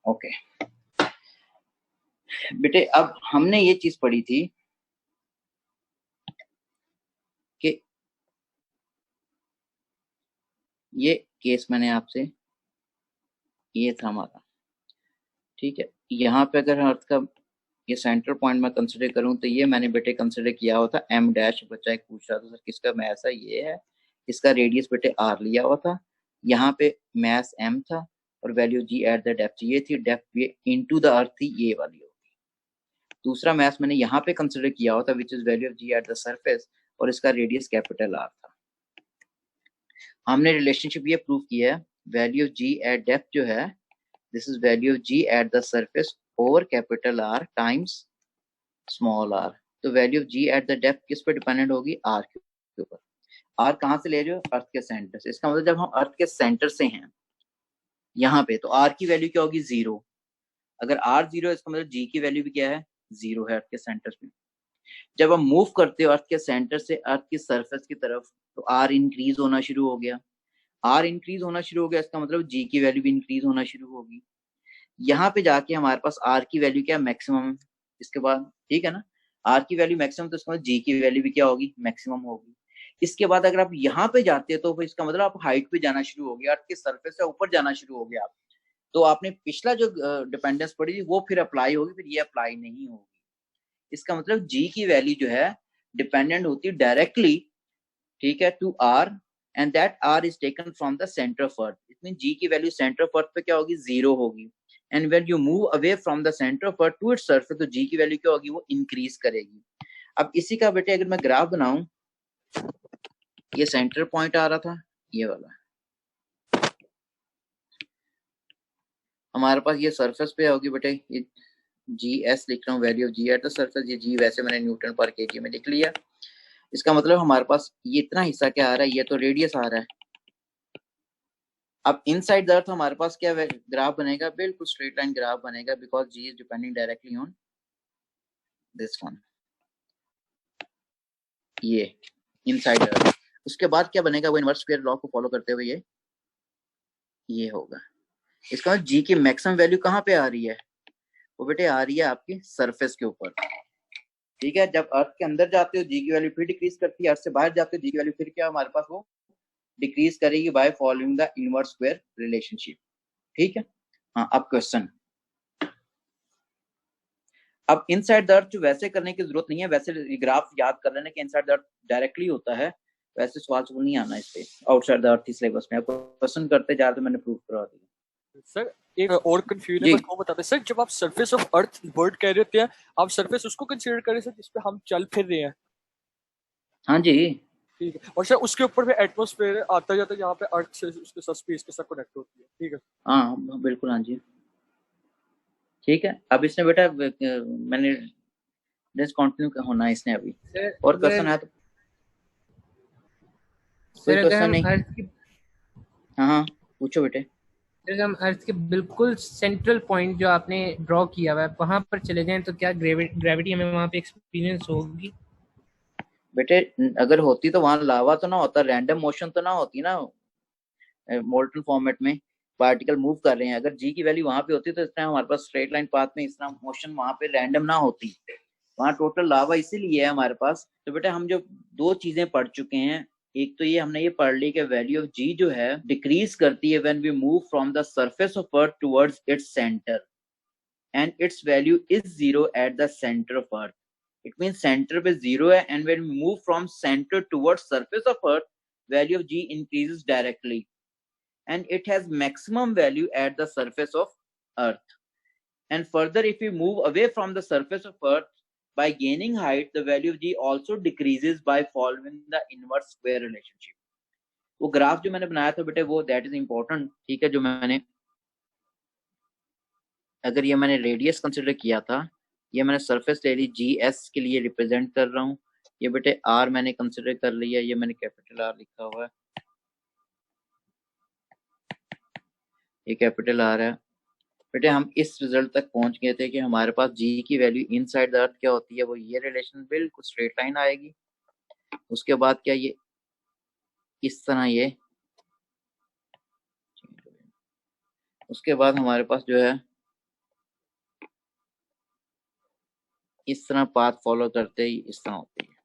ओके बेटे, अब हमने ये चीज पढ़ी थी कि ये केस मैंने आपसे, ये था हमारा, ठीक है। यहाँ पे अगर अर्थ का ये सेंटर पॉइंट मैं कंसिडर करूं तो ये मैंने बेटे कंसिडर किया हुआ था एम डैश। बच्चा एक पूछ रहा था सर किसका मैस है, ये है, इसका रेडियस बेटे आर लिया हुआ था, यहाँ पे मैस एम था और value ji at the depth ये थी, डेप्थ ये इनटू द अर्थ थी, ये वाली होगी। दूसरा मैस मैंने यहाँ पे कंसिडर किया हुआ था which is value of ji at the surface और इसका रेडियस कैपिटल आर था। हमने रिलेशनशिप ये प्रूव किया है, value of ji at depth जो है this is value of ji at the surface over capital R times small R. तो value of ji at the depth किस पे डिपेंडेंट होगी, आर के ऊपर। आर कहाँ से ले रहे हो, अर्थ के सेंटर से। इसका मतलब जब हम अर्थ के सेंटर से हैं यहाँ पे, तो आर की वैल्यू क्या होगी, 0। अगर आर 0 है इसका मतलब जी की वैल्यू भी क्या है, 0 है अर्थ के सेंटर पे। जब हम मूव करते हो अर्थ के सेंटर से अर्थ की सरफेस की तरफ, तो आर इंक्रीज होना शुरू हो गया। आर इंक्रीज होना शुरू हो गया, इसका मतलब जी की वैल्यू भी इंक्रीज होना शुरू होगी। यहाँ पे जाके हमारे पास आर की वैल्यू क्या, मैक्सिमम इसके बाद, ठीक है ना। आर की वैल्यू मैक्सिमम, तो इसका मतलब जी की वैल्यू भी क्या होगी, मैक्सिमम होगी। इसके बाद अगर आप यहाँ पे जाते हो तो इसका मतलब आप हाइट पे जाना शुरू हो गया, अर्थ के सरफेस से ऊपर जाना शुरू हो गया आप। तो आपने पिछला जो डिपेंडेंस पड़ी थी वो फिर अप्लाई होगी, फिर ये अप्लाई नहीं होगी। इसका मतलब जी की वैल्यू जो है डिपेंडेंट होती है डायरेक्टली, ठीक है, to are, and that are is taken from the centre of अर्थ। इसमें जी की वैल्यू सेंटर ऑफ अर्थ पे क्या होगी, 0 होगी। And when you move away from the centre of earth to its surface, तो जी की वैल्यू क्या होगी, वो इंक्रीज करेगी। अब इसी का बेटे अगर मैं ग्राफ बनाऊं, ये सेंटर पॉइंट आ रहा था, ये वाला हमारे पास ये सरफेस पे होगी बेटे, ये जी एस लिख रहा हूँ, value of ji at the surface. ये जी वैसे मैंने न्यूटन पर केजी में लिख लिया। इसका मतलब हमारे पास ये इतना हिस्सा क्या आ रहा है, ये तो रेडियस आ रहा है। अब इनसाइड द अर्थ हमारे पास क्या ग्राफ बनेगा, बिल्कुल स्ट्रेट लाइन ग्राफ बनेगा, because G is depending directly on this one, ये इनसाइड अर्थ। उसके बाद क्या बनेगा, वो इनवर्स स्क्वायर लॉ को फॉलो करते हुए ये होगा। इसका मतलब जी की मैक्सिमम वैल्यू कहाँ पे आ रही है, वो बेटे आ रही है आपकी सरफेस के ऊपर, ठीक है। जब अर्थ के अंदर जाते हो जी की वैल्यू फिर डिक्रीज करती है, अर्थ से बाहर जाते हो जी की वैल्यू फिर क्या हमारे पास वो डिक्रीज करेगी by following the inverse square relationship, ठीक है। हाँ, अब क्वेश्चन, अब इनसाइड द अर्थ जो वैसे करने की जरूरत नहीं है, वैसे ग्राफ याद कर लेना कि इनसाइड द अर्थ डायरेक्टली होता है, वैसे सवाल सुन नहीं आना इस पे। आउटसाइड द अर्थ सिलेबस में आपको क्वेश्चन करते जा रहे तो मैंने प्रूव करवा दिया। सर एक और कंफ्यूजन है, बस वो बताते सर, जब आप सरफेस ऑफ अर्थ वर्ड कह रहे होते हैं, आप सरफेस उसको कंसीडर करें सर जिस पे हम चल फिर रहे हैं। हाँ जी, ठीक है, और सर उसके ऊपर में एटमॉस्फेयर आता जाता यहाँ पे अर्थ से उसके साथ स्पेस के साथ कनेक्ट होती है। ठीक है, हाँ बिल्कुल, हाँ जी ठीक है। अब इसने बेटा मैंने कंटिन्यू होना है इसने अभी, और क्वेश्चन है तो कोई सर अगर क्वेश्चन हम नहीं? अर्थ की हाँ पूछो बेटे। अगर हम अर्थ के बिल्कुल सेंट्रल पॉइंट जो आपने ड्रॉ किया हुआ है वहां पर चले जाएं तो क्या ग्रेविटी हमें वहां पे एक्सपीरियंस होगी? बेटे अगर होती तो वहां लावा तो ना होता, रैंडम मोशन तो ना होती ना, मोल्टन फॉर्मेट में पार्टिकल मूव कर रहे हैं। अगर जी की वैल्यू वहां पे होती तो इस तरह हमारे पास स्ट्रेट लाइन पाथ में इस तरह मोशन वहां पे रैंडम ना होती, वहां टोटल लावा इसीलिए है हमारे पास। तो बेटा हम जो दो चीजें पढ़ चुके हैं, एक तो ये हमने ये पढ़ ली कि वैल्यू ऑफ जी जो है डिक्रीज करती है when we move from the surface of earth towards its centre and its value is zero at the centre of earth. It means centre पे जीरो है, and when we move from centre towards surface of earth value of G increases directly and it has maximum value at the surface of earth. And further, if we move away from the surface of earth by gaining height, the value of g also decreases by following the inverse square relationship. वो graph जो मैंने बनाया था बेटे वो that is important, ठीक है। जो मैंने अगर ये मैंने रेडियस कंसिडर किया था, ये मैंने सरफेस ले ली, जी एस के लिए रिप्रेजेंट कर रहा हूँ, ये बेटे आर मैंने कंसिडर कर लिया, ये मैंने कैपिटल आर लिखा हुआ है, ये कैपिटल आर है। बेटे हम इस रिजल्ट तक पहुंच गए थे कि हमारे पास जी की वैल्यू इनसाइड द अर्थ क्या होती है, वो ये रिलेशन बिल्कुल स्ट्रेट लाइन आएगी। उसके बाद क्या ये इस तरह ये, उसके बाद हमारे पास जो है इस तरह पाथ फॉलो करते ही इस तरह होती है,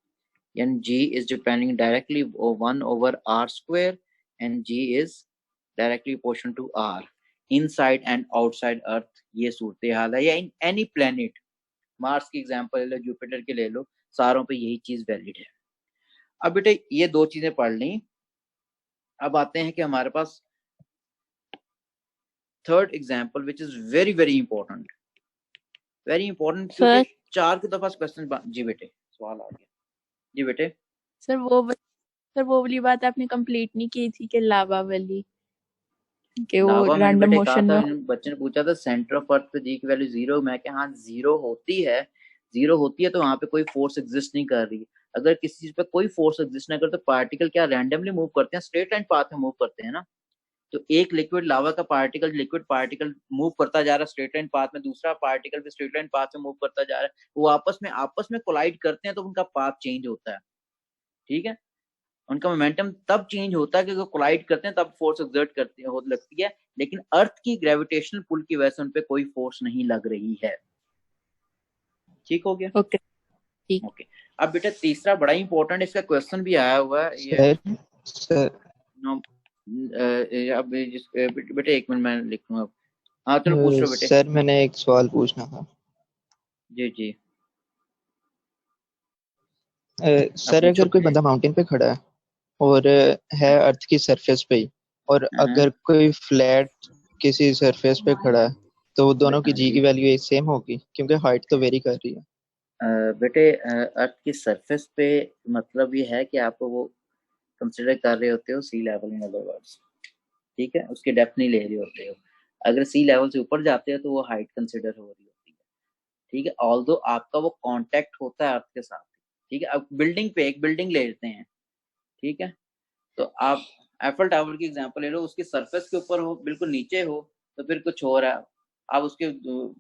यानी G is depending directly 1/r² and G is directly proportional to R inside and outside earth. ये सूरत हाल है, या इन एनी प्लेनेट, मार्स की एग्जांपल ले लो, जुपिटर के ले लो, सारों पे यही चीज वैलिड है। अब बेटे ये दो चीजें पढ़ ली, अब आते हैं कि हमारे पास third example which is very very important, very important, क्योंकि 4 की दफा क्वेश्चन। जी बेटे सवाल आ गया। जी बेटे सर वो वाली बात आपने कंप्लीट नहीं की थी कि लावा वाली, कि वो लावा मैंने रैंडम बेटे कहा मोशन था, में। बच्चे ने पूछा था सेंटर ऑफ अर्थ पे जी की वैल्यू जीरो, मैं क्या हाँ जीरो होती है, जीरो होती है तो वहां पे कोई फोर्स एग्जिस्ट नहीं कर रही। अगर किसी चीज पे कोई फोर्स एग्जिस्ट नहीं करता तो पार्टिकल क्या रैंडमली मूव करते हैं, स्ट्रेट लाइन पाथ में मूव करते हैं ना। तो एक लिक्विड लावा का पार्टिकल, लिक्विड पार्टिकल मूव करता जा रहा है स्ट्रेट लाइन पाथ में, दूसरा पार्टिकल भी स्ट्रेट लाइन पाथ में मूव करता जा रहा है, वो आपस में कोलाइड करते हैं तो उनका पाथ चेंज होता है, ठीक है। उनका मोमेंटम तब चेंज होता है कि कोलाइड करते हैं तब फोर्स एक्सर्ट करती है लगती है, लेकिन अर्थ की ग्रेविटेशनल पुल की वजह से उन पे कोई फोर्स नहीं लग रही है। ठीक हो गया? ओके ठीक। ओके अब बेटा तीसरा बड़ा इंपॉर्टेंट, इसका क्वेश्चन भी आया हुआ है ये सर अब बेटे एक मिनट मैं लिख लूँ अब। हाँ चलो पूछ लो बेटे। सर मैंने एक सवाल पूछना था। जी जी सर अगर कोई बंदा माउंटेन पे खड़ा है और है अर्थ की सरफेस पे ही, और अगर कोई फ्लैट किसी सरफेस पे खड़ा है तो वो दोनों की जी की वैल्यू एक सेम होगी, क्योंकि हाइट तो वेरी कर रही है। बेटे अर्थ की सरफेस पे मतलब ये है कि आप वो कंसिडर कर रहे होते हो सी लेवल, इन अदर वर्ड्स, ठीक है, उसकी डेप्थ नहीं ले रहे होते हो। अगर सी लेवल से ऊपर जाते हो तो वो हाइट कंसिडर हो रही होती है, ठीक है। ऑल्दो आपका वो कांटेक्ट होता है अर्थ के साथ, ठीक है। अब बिल्डिंग पे एक बिल्डिंग ले लेते हैं, ठीक है, तो आप एफल टावर की एग्जांपल ले लो, उसकी सरफेस के ऊपर हो, बिल्कुल नीचे हो तो फिर कुछ हो रहा है, आप उसके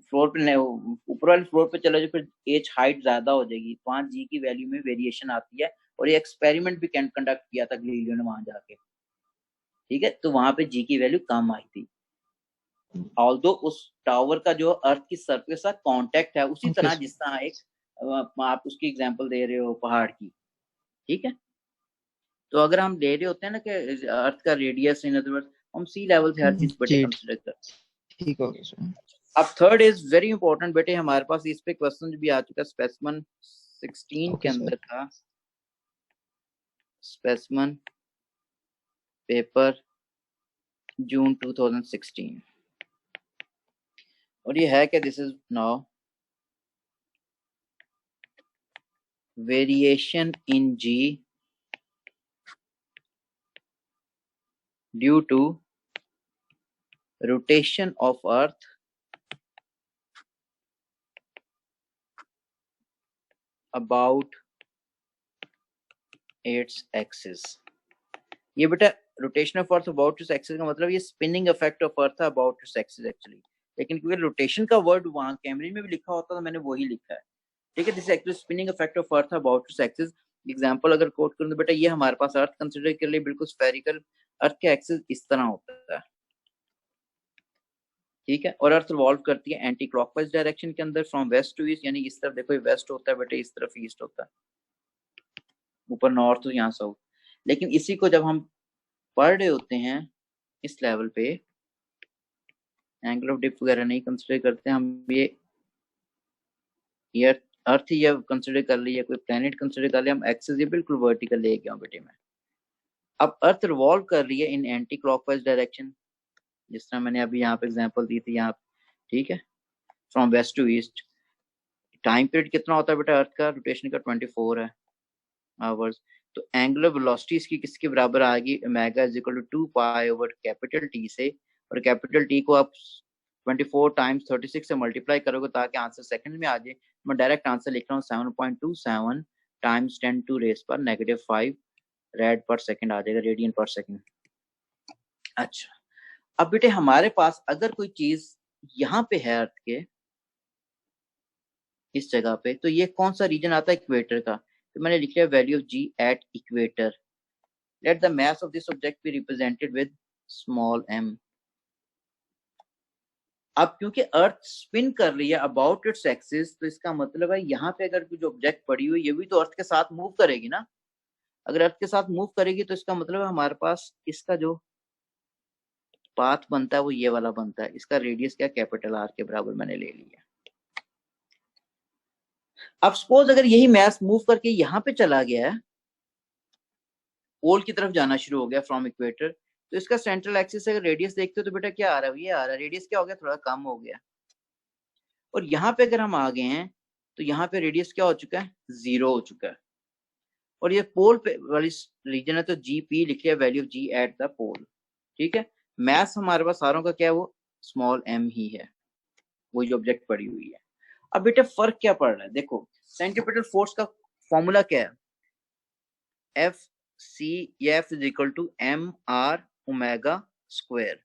फ्लोर पे ऊपर वाले फ्लोर पे चले जाओ, फिर एच हाइट ज्यादा हो जाएगी, 5 जी की वैल्यू में वेरिएशन आती है। और ये एक्सपेरिमेंट भी कंडक्ट किया था गैलीलियो ने वहां जाके, ठीक है, तो वहां पे जी की वैल्यू कम आई थी, ऑल्दो उस टावर का जो अर्थ की सरफेस के साथ कांटेक्ट है उसी तरह जिस तरह एक आप उसकी एग्जांपल दे रहे हो पहाड़ की, ठीक है। तो अगर हम ले रहे होते हैं ना कि अर्थ का रेडियस, इन अदर वर्ड्स हम सी लेवल से हर चीज बेटे कंसीडर करते हैं, ठीक हो गया सर। अब थर्ड इज वेरी इंपॉर्टेंट बेटे, हमारे पास इस पे क्वेश्चन भी आ चुका है, स्पेसिमेन 16 के अंदर था, स्पेसिमेन पेपर जून 2016, और ये है कि this is now variation in G due to rotation of earth about its axis. ये बेटा rotation of earth about its axis का मतलब ये spinning effect of earth about its axis actually, लेकिन क्योंकि रोटेशन का वर्ड वहां कैमरे में भी लिखा होता तो मैंने वही लिखा है। ठीक है, this actually spinning effect of earth about its axis. Example अगर कोट करूं तो बेटा ये हमारे पास अर्थ कंसीडर कर लिए बिल्कुल स्फेरिकल, अर्थ के एक्सिस इस तरह होता है। ठीक है, और अर्थ रिवॉल्व करती है एंटी क्लॉकवाइज डायरेक्शन के अंदर फ्रॉम वेस्ट टू ईस्ट, यानी इस तरफ देखो वेस्ट होता है बेटा, इस तरफ ईस्ट होता है, ऊपर नॉर्थ तो यहाँ साउथ। लेकिन इसी को जब हम पढ़ रहे होते हैं इस लेवल पे, एंगल ऑफ डिप वगैरह नहीं कंसीडर करते हम, ये अर्थ ही कंसीडर कर लिया, कोई प्लेनेट कंसीडर कर लिया, हम एक्सिस ये बिल्कुल वर्टिकल ले गया बेटे में। अब अर्थ रिवॉल्व कर रही है इन एंटी क्लॉकवाइज डायरेक्शन, जिस तरह मैंने अभी यहाँ पे एग्जांपल दी थी यहाँ, ठीक है, from west to east. Time period कितना होता है बेटा अर्थ का रोटेशन का 24 है आवर्स। तो एंगुलर वेलोसिटी इसकी किसके बराबर आएगी, omega is equal to 2 pi over capital T से, और कैपिटल टी को आप 24 टाइम्स 36 से मल्टीप्लाई करोगे ताकि आंसर सेकंड में आ जाए। मैं डायरेक्ट आंसर लिख रहा हूँ 7.27 टाइम्स 10 टू रेस पर -5 रेड पर सेकंड आ जाएगा, रेडियन पर सेकंड। अच्छा, अब बेटे हमारे पास अगर कोई चीज यहाँ पे है अर्थ के इस जगह पे, तो ये कौन सा रीजन आता है, इक्वेटर का। तो मैंने लिख लिया value of ji at equator. Let the mass of this object be represented with small m। अब क्योंकि अर्थ स्पिन कर रही है अबाउट इट्स एक्सिस, तो इसका मतलब है यहाँ पे अगर कुछ ऑब्जेक्ट पड़ी हुई, ये भी तो अर्थ के साथ मूव करेगी ना। अगर अर्थ के साथ मूव करेगी तो इसका मतलब है हमारे पास इसका जो पाथ बनता है वो ये वाला बनता है। इसका रेडियस क्या, कैपिटल आर के बराबर मैंने ले लिया। अब सपोज अगर यही मैस मूव करके यहाँ पे चला गया है, पोल की तरफ जाना शुरू हो गया फ्रॉम इक्वेटर, तो इसका सेंट्रल एक्सिस से अगर रेडियस देखते हो तो बेटा क्या आ रहा है, ये आ रहा है। रेडियस क्या हो गया, थोड़ा कम हो गया। और यहाँ पे अगर हम आ गए हैं तो यहाँ पे रेडियस क्या हो चुका है, 0 हो चुका है। और ये पोल पे वाली रीजन है तो जी पी लिख लिया value of ji at the pole. ठीक है, मैस हमारे पास सारों का क्या है, वो स्मॉल m ही है, वो जो ऑब्जेक्ट पड़ी हुई है। अब बेटा फर्क क्या पड़ रहा है, देखो सेंट्रीपिटल फोर्स का फॉर्मूला क्या है, F C F is equal to M R omega square.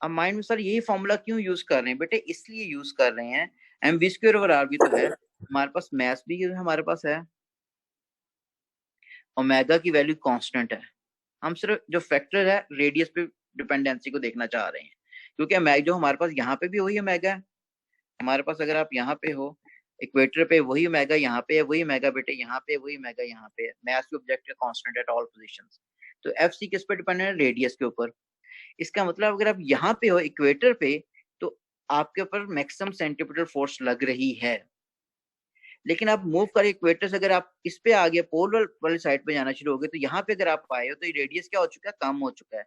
अब माइंड में सर यही फॉर्मूला क्यों यूज कर रहे हैं बेटे, इसलिए यूज कर रहे हैं, M V square over R भी तो है हमारे पास, मैस भी हमारे पास है, ओमेगा की वैल्यू कांस्टेंट है। हम सिर्फ जो फैक्टर है रेडियस पे डिपेंडेंसी को देखना चाह रहे हैं, क्योंकि जो हमारे पास यहाँ पे भी वही ओमेगा है हमारे पास। अगर आप यहाँ पे हो इक्वेटर पे वही ओमेगा, यहाँ पे है वही ओमेगा बेटे, यहाँ पे वही ओमेगा, यहाँ पे मैस की object constant at all positions. तो एफ सी किस पे डिपेंडेंट है, रेडियस के ऊपर। इसका मतलब अगर आप यहाँ पे हो इक्वेटर पे तो आपके ऊपर मैक्सिमम सेंट्रीपिटल फोर्स लग रही है। लेकिन आप मूव कर इक्वेटर से अगर आप इस पे आ गए, पोल वाली साइड पे जाना शुरू हो गए, तो यहाँ पे अगर आप आए हो तो रेडियस क्या हो चुका है, कम हो चुका है।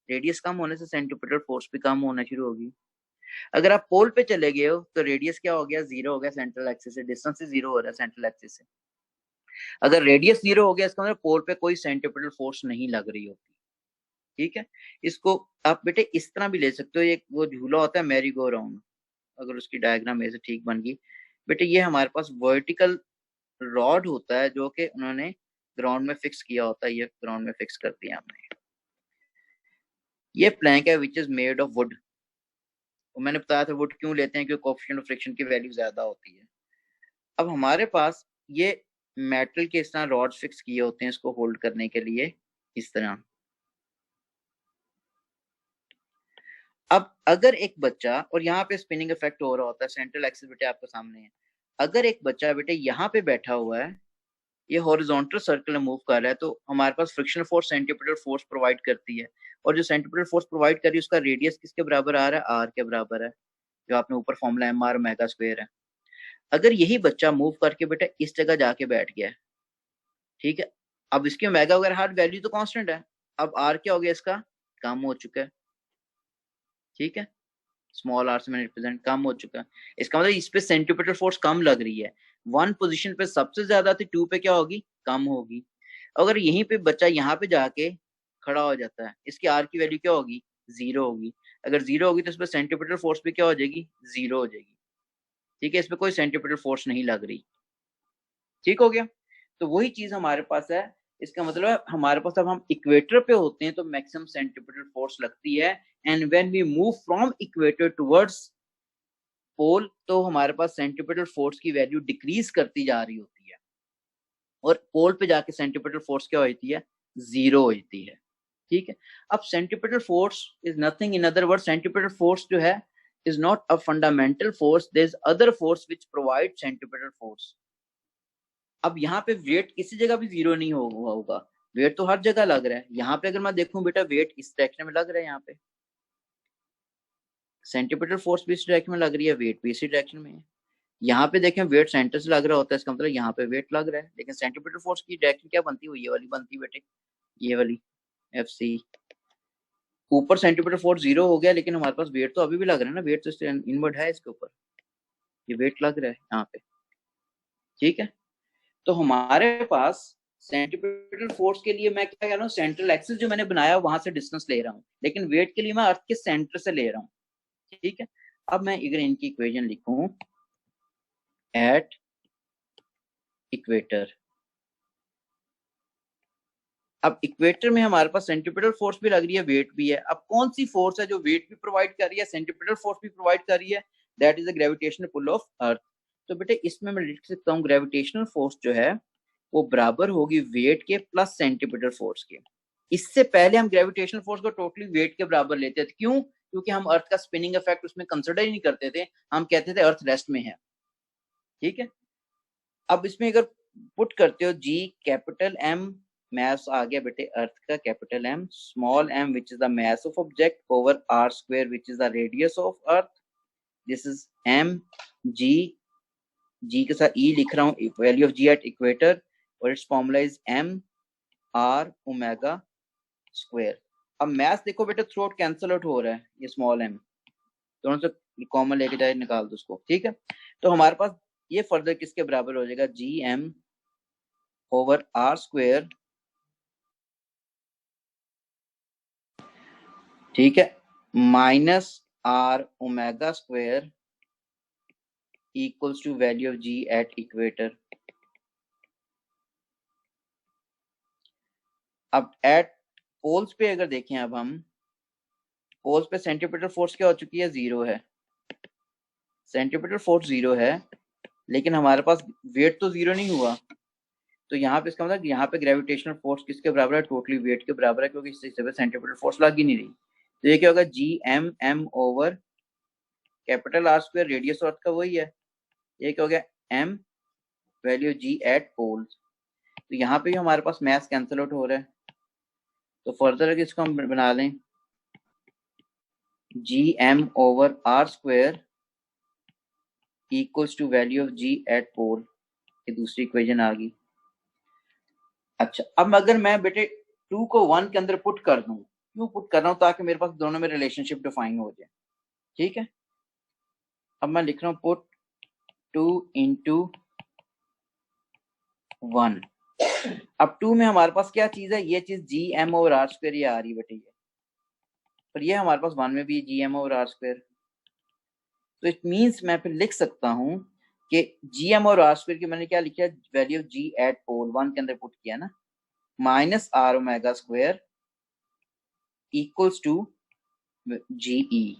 रेडियस कम होने से सेंट्रीपिटल फोर्स भी कम होना शुरू होगी। अगर आप पोल पे चले गए हो तो रेडियस क्या हो गया, 0 हो गया सेंट्रल एक्सिस से, डिस्टेंस से 0 हो रहा है सेंट्रल एक्सिस से। अगर रेडियस 0 हो गया इसका मतलब पोल पे कोई सेंट्रीपिटल फोर्स नहीं लग रही होती। ठीक है, इसको आप बेटे इस तरह भी ले सकते हो, एक वो झूला होता है मैरी गो राउंड, अगर उसकी डायग्राम ऐसे ठीक बन गई बेटे, ये हमारे पास वर्टिकल रॉड होता है जो कि उन्होंने ग्राउंड में फिक्स किया होता है, ये ग्राउंड में फिक्स कर दिया हमने। ये प्लैंक है which is made of would. मैंने बताया था वुड क्यों लेते हैं, क्योंकि कोएफिशिएंट ऑफ फ्रिक्शन की वैल्यू ज्यादा होती है। अब हमारे पास ये मेटल के इस तरह रॉड फिक्स किए होते हैं इसको होल्ड करने के लिए इस तरह। अब अगर एक बच्चा, और यहाँ पे स्पिनिंग इफेक्ट हो रहा होता है, सेंट्रल एक्सिस बेटे आपके सामने है, अगर एक बच्चा बेटे यहाँ पे बैठा हुआ है, ये हॉरिजॉन्टल सर्कल में मूव कर रहा है, तो हमारे पास frictional force centripetal force provide करती है, और जो सेंट्रीपिटल फोर्स प्रोवाइड कर रही है उसका रेडियस किसके बराबर आ रहा है, आर के बराबर है, जो आपने ऊपर formula M R omega square है। अगर यही बच्चा मूव करके बेटा इस जगह जाके बैठ गया है, ठीक है, अब इसकी ओमेगा वगैरह हर वैल्यू तो कांस्टेंट है, अब आर क्या हो गया, इसका कम हो चुका है। ठीक है, स्मॉल आर से मैंने रिप्रेजेंट कम हो चुका है, इसका मतलब इस पे सेंट्रीपिटल फोर्स कम लग रही है। 1 पोजीशन पे सबसे ज्यादा थी, 2 पे क्या होगी, कम होगी। अगर यहीं पे बच्चा यहाँ पे जाके खड़ा हो जाता है, इसकी आर की वैल्यू क्या होगी, 0 होगी। अगर 0 होगी तो इस पर सेंटीमीटर फोर्स भी क्या हो जाएगी, 0 हो जाएगी। ठीक है, इस पर कोई सेंटीमीटर फोर्स नहीं लग रही। ठीक हो गया। तो वही चीज हमारे पास है। इसका मतलब है हमारे पास अब हम इक्वेटर पे होते हैं तो मैक्सिमम सेंटीमीटर फोर्स लगती है, and when we move from equator towards pole तो हमारे पास सेंटीमीटर फोर्स की वैल्यू डिक्रीज करती जा रही होती है, और पोल पे जाके सेंटीमीटर फोर्स क्या होती है, 0 होती है। ठीक है। अब centimetre force is nothing, in other word centimetre force जो है is not a fundamental force, there is other force which provide centimetre force. अब यहाँ पे वेट किसी जगह भी 0 नहीं होगा, वेट तो हर जगह लग रहा है। यहाँ पे अगर मैं देखूं बेटा वेट इस डायरेक्शन में लग रहा है, यहाँ पे सेंटीमीटर फोर्स भी इस डायरेक्शन में लग रही है, वेट भी इसी डायरेक्शन में है। यहाँ पे देखें वेट सेंटर से लग रहा होता है, इसका मतलब यहाँ पे वेट लग रहा है, लेकिन सेंटीमीटर फोर्स की डायरेक्शन क्या बनती है, ये वाली बनती है बेटे, ये वाली FC। ऊपर सेंटीमीटर फोर्स 0 हो गया, लेकिन हमारे पास वेट तो अभी भी लग रहा है ना, वेट तो इनवर्ड है इसके ऊपर, ये वेट लग रहा है यहाँ पे। ठीक है। तो हमारे पास सेंटीमीटर फोर्स के लिए मैं क्या कह रहा हूँ, सेंट्रल एक्सिस जो मैंने बनाया वहां से डिस्टेंस ले रहा हूँ, लेकिन वेट के लिए मैं अर्थ के सेंटर से ले रहा हूँ। ठीक है। अब मैं अगर इनकी इक्वेशन लिखूं, एट इक्वेटर, अब इक्वेटर में हमारे पास सेंटीमीटर फोर्स भी लग रही है, वेट भी है। अब कौन सी फोर्स है जो वेट भी प्रोवाइड कर रही है, सेंटीमीटर फोर्स भी प्रोवाइड कर रही है, that is the gravitational pull of earth. तो बेटे इसमें मैं लिख सकता हूँ ग्रेविटेशनल फोर्स जो है वो बराबर होगी वेट के प्लस सेंटीमीटर फोर्स के। इससे पहले हम ग्रेविटेशनल फोर्स को टोटली वेट के बराबर लेते थे, क्यों, क्योंकि हम अर्थ का स्पिनिंग इफेक्ट उसमें कंसिडर ही नहीं करते थे, हम कहते थे अर्थ रेस्ट में है। ठीक है। अब इसमें अगर पुट करते हो जी कैपिटल एम, मास आ गया बेटे अर्थ का capital M, small M which is the mass of object over R square which is the radius of earth, this is M G, G के साथ ई लिख रहा हूँ, value of ji at equator, और its formula is M R omega square. अब mass देखो बेटे through out cancel out हो रहा है, ये स्मॉल एम दोनों से कॉमन लेके जाए, निकाल दो उसको। ठीक है। तो हमारे पास ये फर्दर किसके बराबर हो जाएगा, G M over R square, ठीक है, minus R omega square equals to value of ji at equator. अब एट पोल्स पे अगर देखें, अब हम पोल्स पे सेंटीमीटर फोर्स क्या हो चुकी है, 0 है, सेंटीमीटर फोर्स 0 है, लेकिन हमारे पास वेट तो 0 नहीं हुआ। तो यहाँ पे इसका मतलब यहाँ पे ग्रेविटेशनल फोर्स किसके बराबर है, टोटली वेट के बराबर है, क्योंकि इस हिस्से पे सेंटीमीटर फोर्स लग ही नहीं रही। तो ये क्या होगा, G M M over capital R square, radius earth का वही है, ये क्या हो गया M value ji at poles. तो यहाँ पे भी हमारे पास मैथ कैंसिल आउट हो रहा है, तो फर्दर अगर इसको हम बना लें, G M over R square equals to value of ji at pole, ये दूसरी इक्वेशन आ गई। अच्छा, अब अगर मैं बेटे 2 को 1 के अंदर पुट कर दूं, क्यों पुट कर रहा हूं, ताकि मेरे पास दोनों में रिलेशनशिप डिफाइन हो जाए। ठीक है। अब मैं लिख रहा हूं पुट 2 into 1। अब 2 में हमारे पास क्या चीज है, ये चीज G M over R square ये आ रही है बेटे, ये पर ये हमारे पास 1 में भी G M over R square. तो इट मीन्स मैं फिर लिख सकता हूं कि जी एम और आर स्क्वायर की मैंने क्या लिखा, value of ji at pole 1 के अंदर पुट किया ना, minus R omega square equals to G E.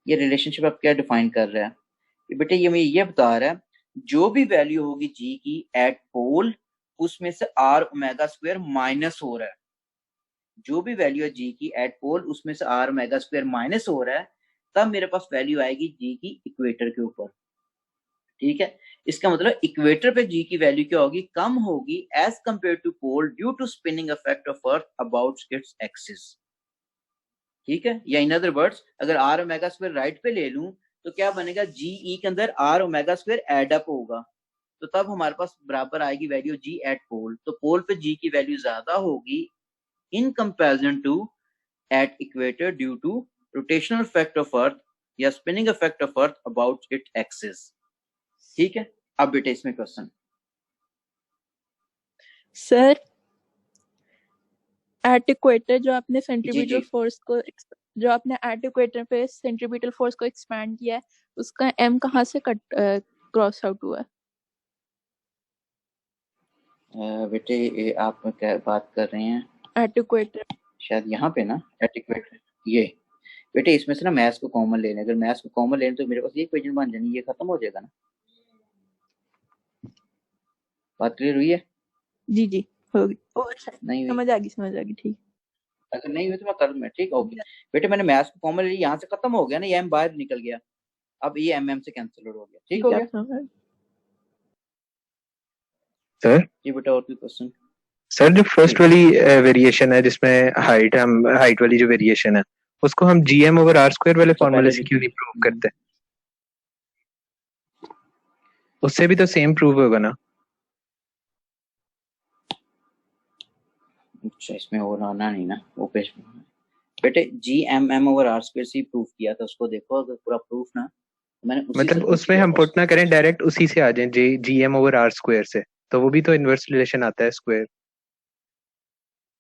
ये रिलेशनशिप अब क्या डिफाइन कर रहा है बेटे, ये मुझे ये बता रहा है जो भी वैल्यू होगी जी की एट पोल, उसमें से आर ओमेगा स्क्वायर माइनस हो रहा है। जो भी वैल्यू है जी की एट पोल, उसमें से आर ओमेगा स्क्वायर माइनस हो रहा है, तब मेरे पास वैल्यू आएगी जी की इक्वेटर के ऊपर। ठीक है। इसका मतलब इक्वेटर पे जी की वैल्यू क्या होगी, कम होगी as compare to pole due to spinning effect of earth about its axis. ठीक है। या इन अदर वर्ड्स, अगर आर ओमेगा स्क्वायर राइट पे ले लूं तो क्या बनेगा, जी ई के अंदर R omega square add up होगा, तो तब हमारे पास बराबर आएगी वैल्यू जी एट पोल। तो पोल पे जी की वैल्यू ज्यादा होगी in comparison to at equator due to rotational effect of earth या spinning effect of earth about its axis. ठीक है। अब बेटे इसमें क्वेश्चन सर एट इक्वेटर जो आपने जी सेंट्रीब्यूटल जी फोर्स को जो आपने एट इक्वेटर पे सेंट्रीब्यूटल फोर्स को एक्सपैंड किया है उसका एम कहाँ से कट क्रॉस आउट हुआ है? बेटे ये आप क्या बात कर रहे हैं? एट इक्वेटर शायद यहाँ पे ना एटिक्वेट ये बेटे इसमें से ना मैथ्स को कॉमन ले लें। अगर मैथ्स को कॉमन लें तो मेरे पास ये इक्वेशन बन जानी, ये खत्म हो जाएगा ना। बात क्लियर हुई है? जी जी होगी। नहीं हुई? समझ आ गई ठीक। अगर नहीं हुई तो मैं कर मैं ठीक होगी बेटे। मैंने मैथ्स को कॉमन ले लिया, यहाँ से खत्म हो गया ना, ये एम बाहर निकल गया, अब ये एम से कैंसिल हो गया। ठीक हो गया सर? जी बेटा और कोई क्वेश्चन? सर जो फर्स्ट वाली वेरिएशन है जिसमें हाइट वाली जो वेरिएशन है उसको हम जीएम ओवर आर स्क्वायर वाले फॉर्मूले से क्यों नहीं प्रूव करते? उससे भी तो सेम प्रूव होगा ना। अच्छा इसमें और आना नहीं ना वो पेज बेटे। G M over R square से प्रूफ किया था, उसको देखो। अगर पूरा प्रूफ ना मैंने उसी मतलब उसमें हम पुट ना करें, डायरेक्ट उसी से आ जाए G M over R square से, तो वो भी तो इनवर्स रिलेशन आता है स्क्वायर।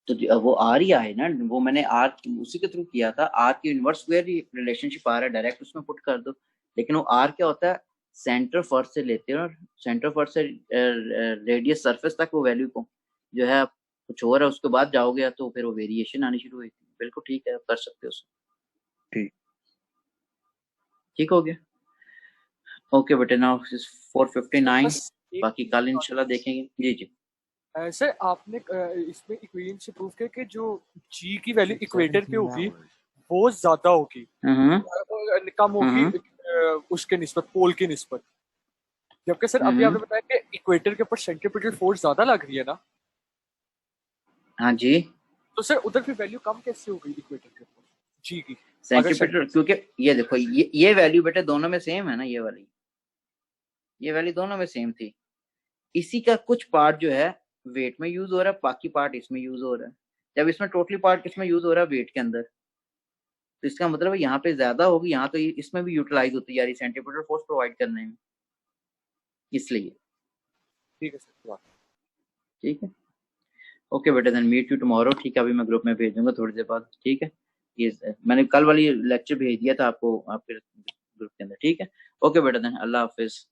तो वो आर ही आए ना, वो मैंने आर उसी के थ्रू किया था। आर की इनवर्स स्क्वायर रिलेशनशिप आ रहा है, डायरेक्ट उसमें पुट कर दो। लेकिन वो आर क्या होता है, सेंटर फर्स्ट से लेते हैं और सेंटर फर्स्ट से रेडियस सरफेस तक वो वैल्यू को जो है कुछ और है, उसके बाद जाओगे तो फिर वो वेरिएशन आनी शुरू हुई थी। बिल्कुल ठीक है, कर सकते हो। ठीक हो गया। ओके बेटे नाउ 459। बाकी कल इंशाल्लाह देखेंगे। जी जी सर आपने इसमें इक्वेशन से प्रूव किया कि जो जी की वैल्यू इक्वेटर पे होगी वो ज्यादा होगी, कम होगी उसके निस्बत, पोल की निस्बत। जबकि सर अभी आपने बताया कि इक्वेटर के ऊपर सेंट्रीपिटल फोर्स ज्यादा लग रही है ना। हाँ जी। तो सर उधर फिर वैल्यू कम कैसे हो गई इक्वेटर के ऊपर जी की? सेंट्रीपिटल क्योंकि ये देखो ये वैल्यू बेटे दोनों में सेम है ना, ये वाली ये वैल्यू दोनों में सेम थी। इसी का कुछ पार्ट जो है वेट में यूज हो रहा है, बाकी पार्ट इसमें यूज हो रहा है। जब इसमें टोटली पार्ट किसमें यूज हो रहा है, वेट के अंदर, तो इसका मतलब है यहाँ पे ज्यादा होगी, यहाँ तो इसमें भी यूटिलाइज होती है यार सेंट्रीपिटल फोर्स प्रोवाइड करने में, इसलिए। ठीक है सर। ठीक है ओके बेटा, देन मीट यू टुमारो। ठीक है अभी मैं ग्रुप में भेज दूंगा थोड़ी देर बाद। ठीक है ये मैंने कल वाली लेक्चर भेज दिया था आपको आपके ग्रुप के अंदर। ठीक है ओके बेटा, देन अल्लाह हाफिज।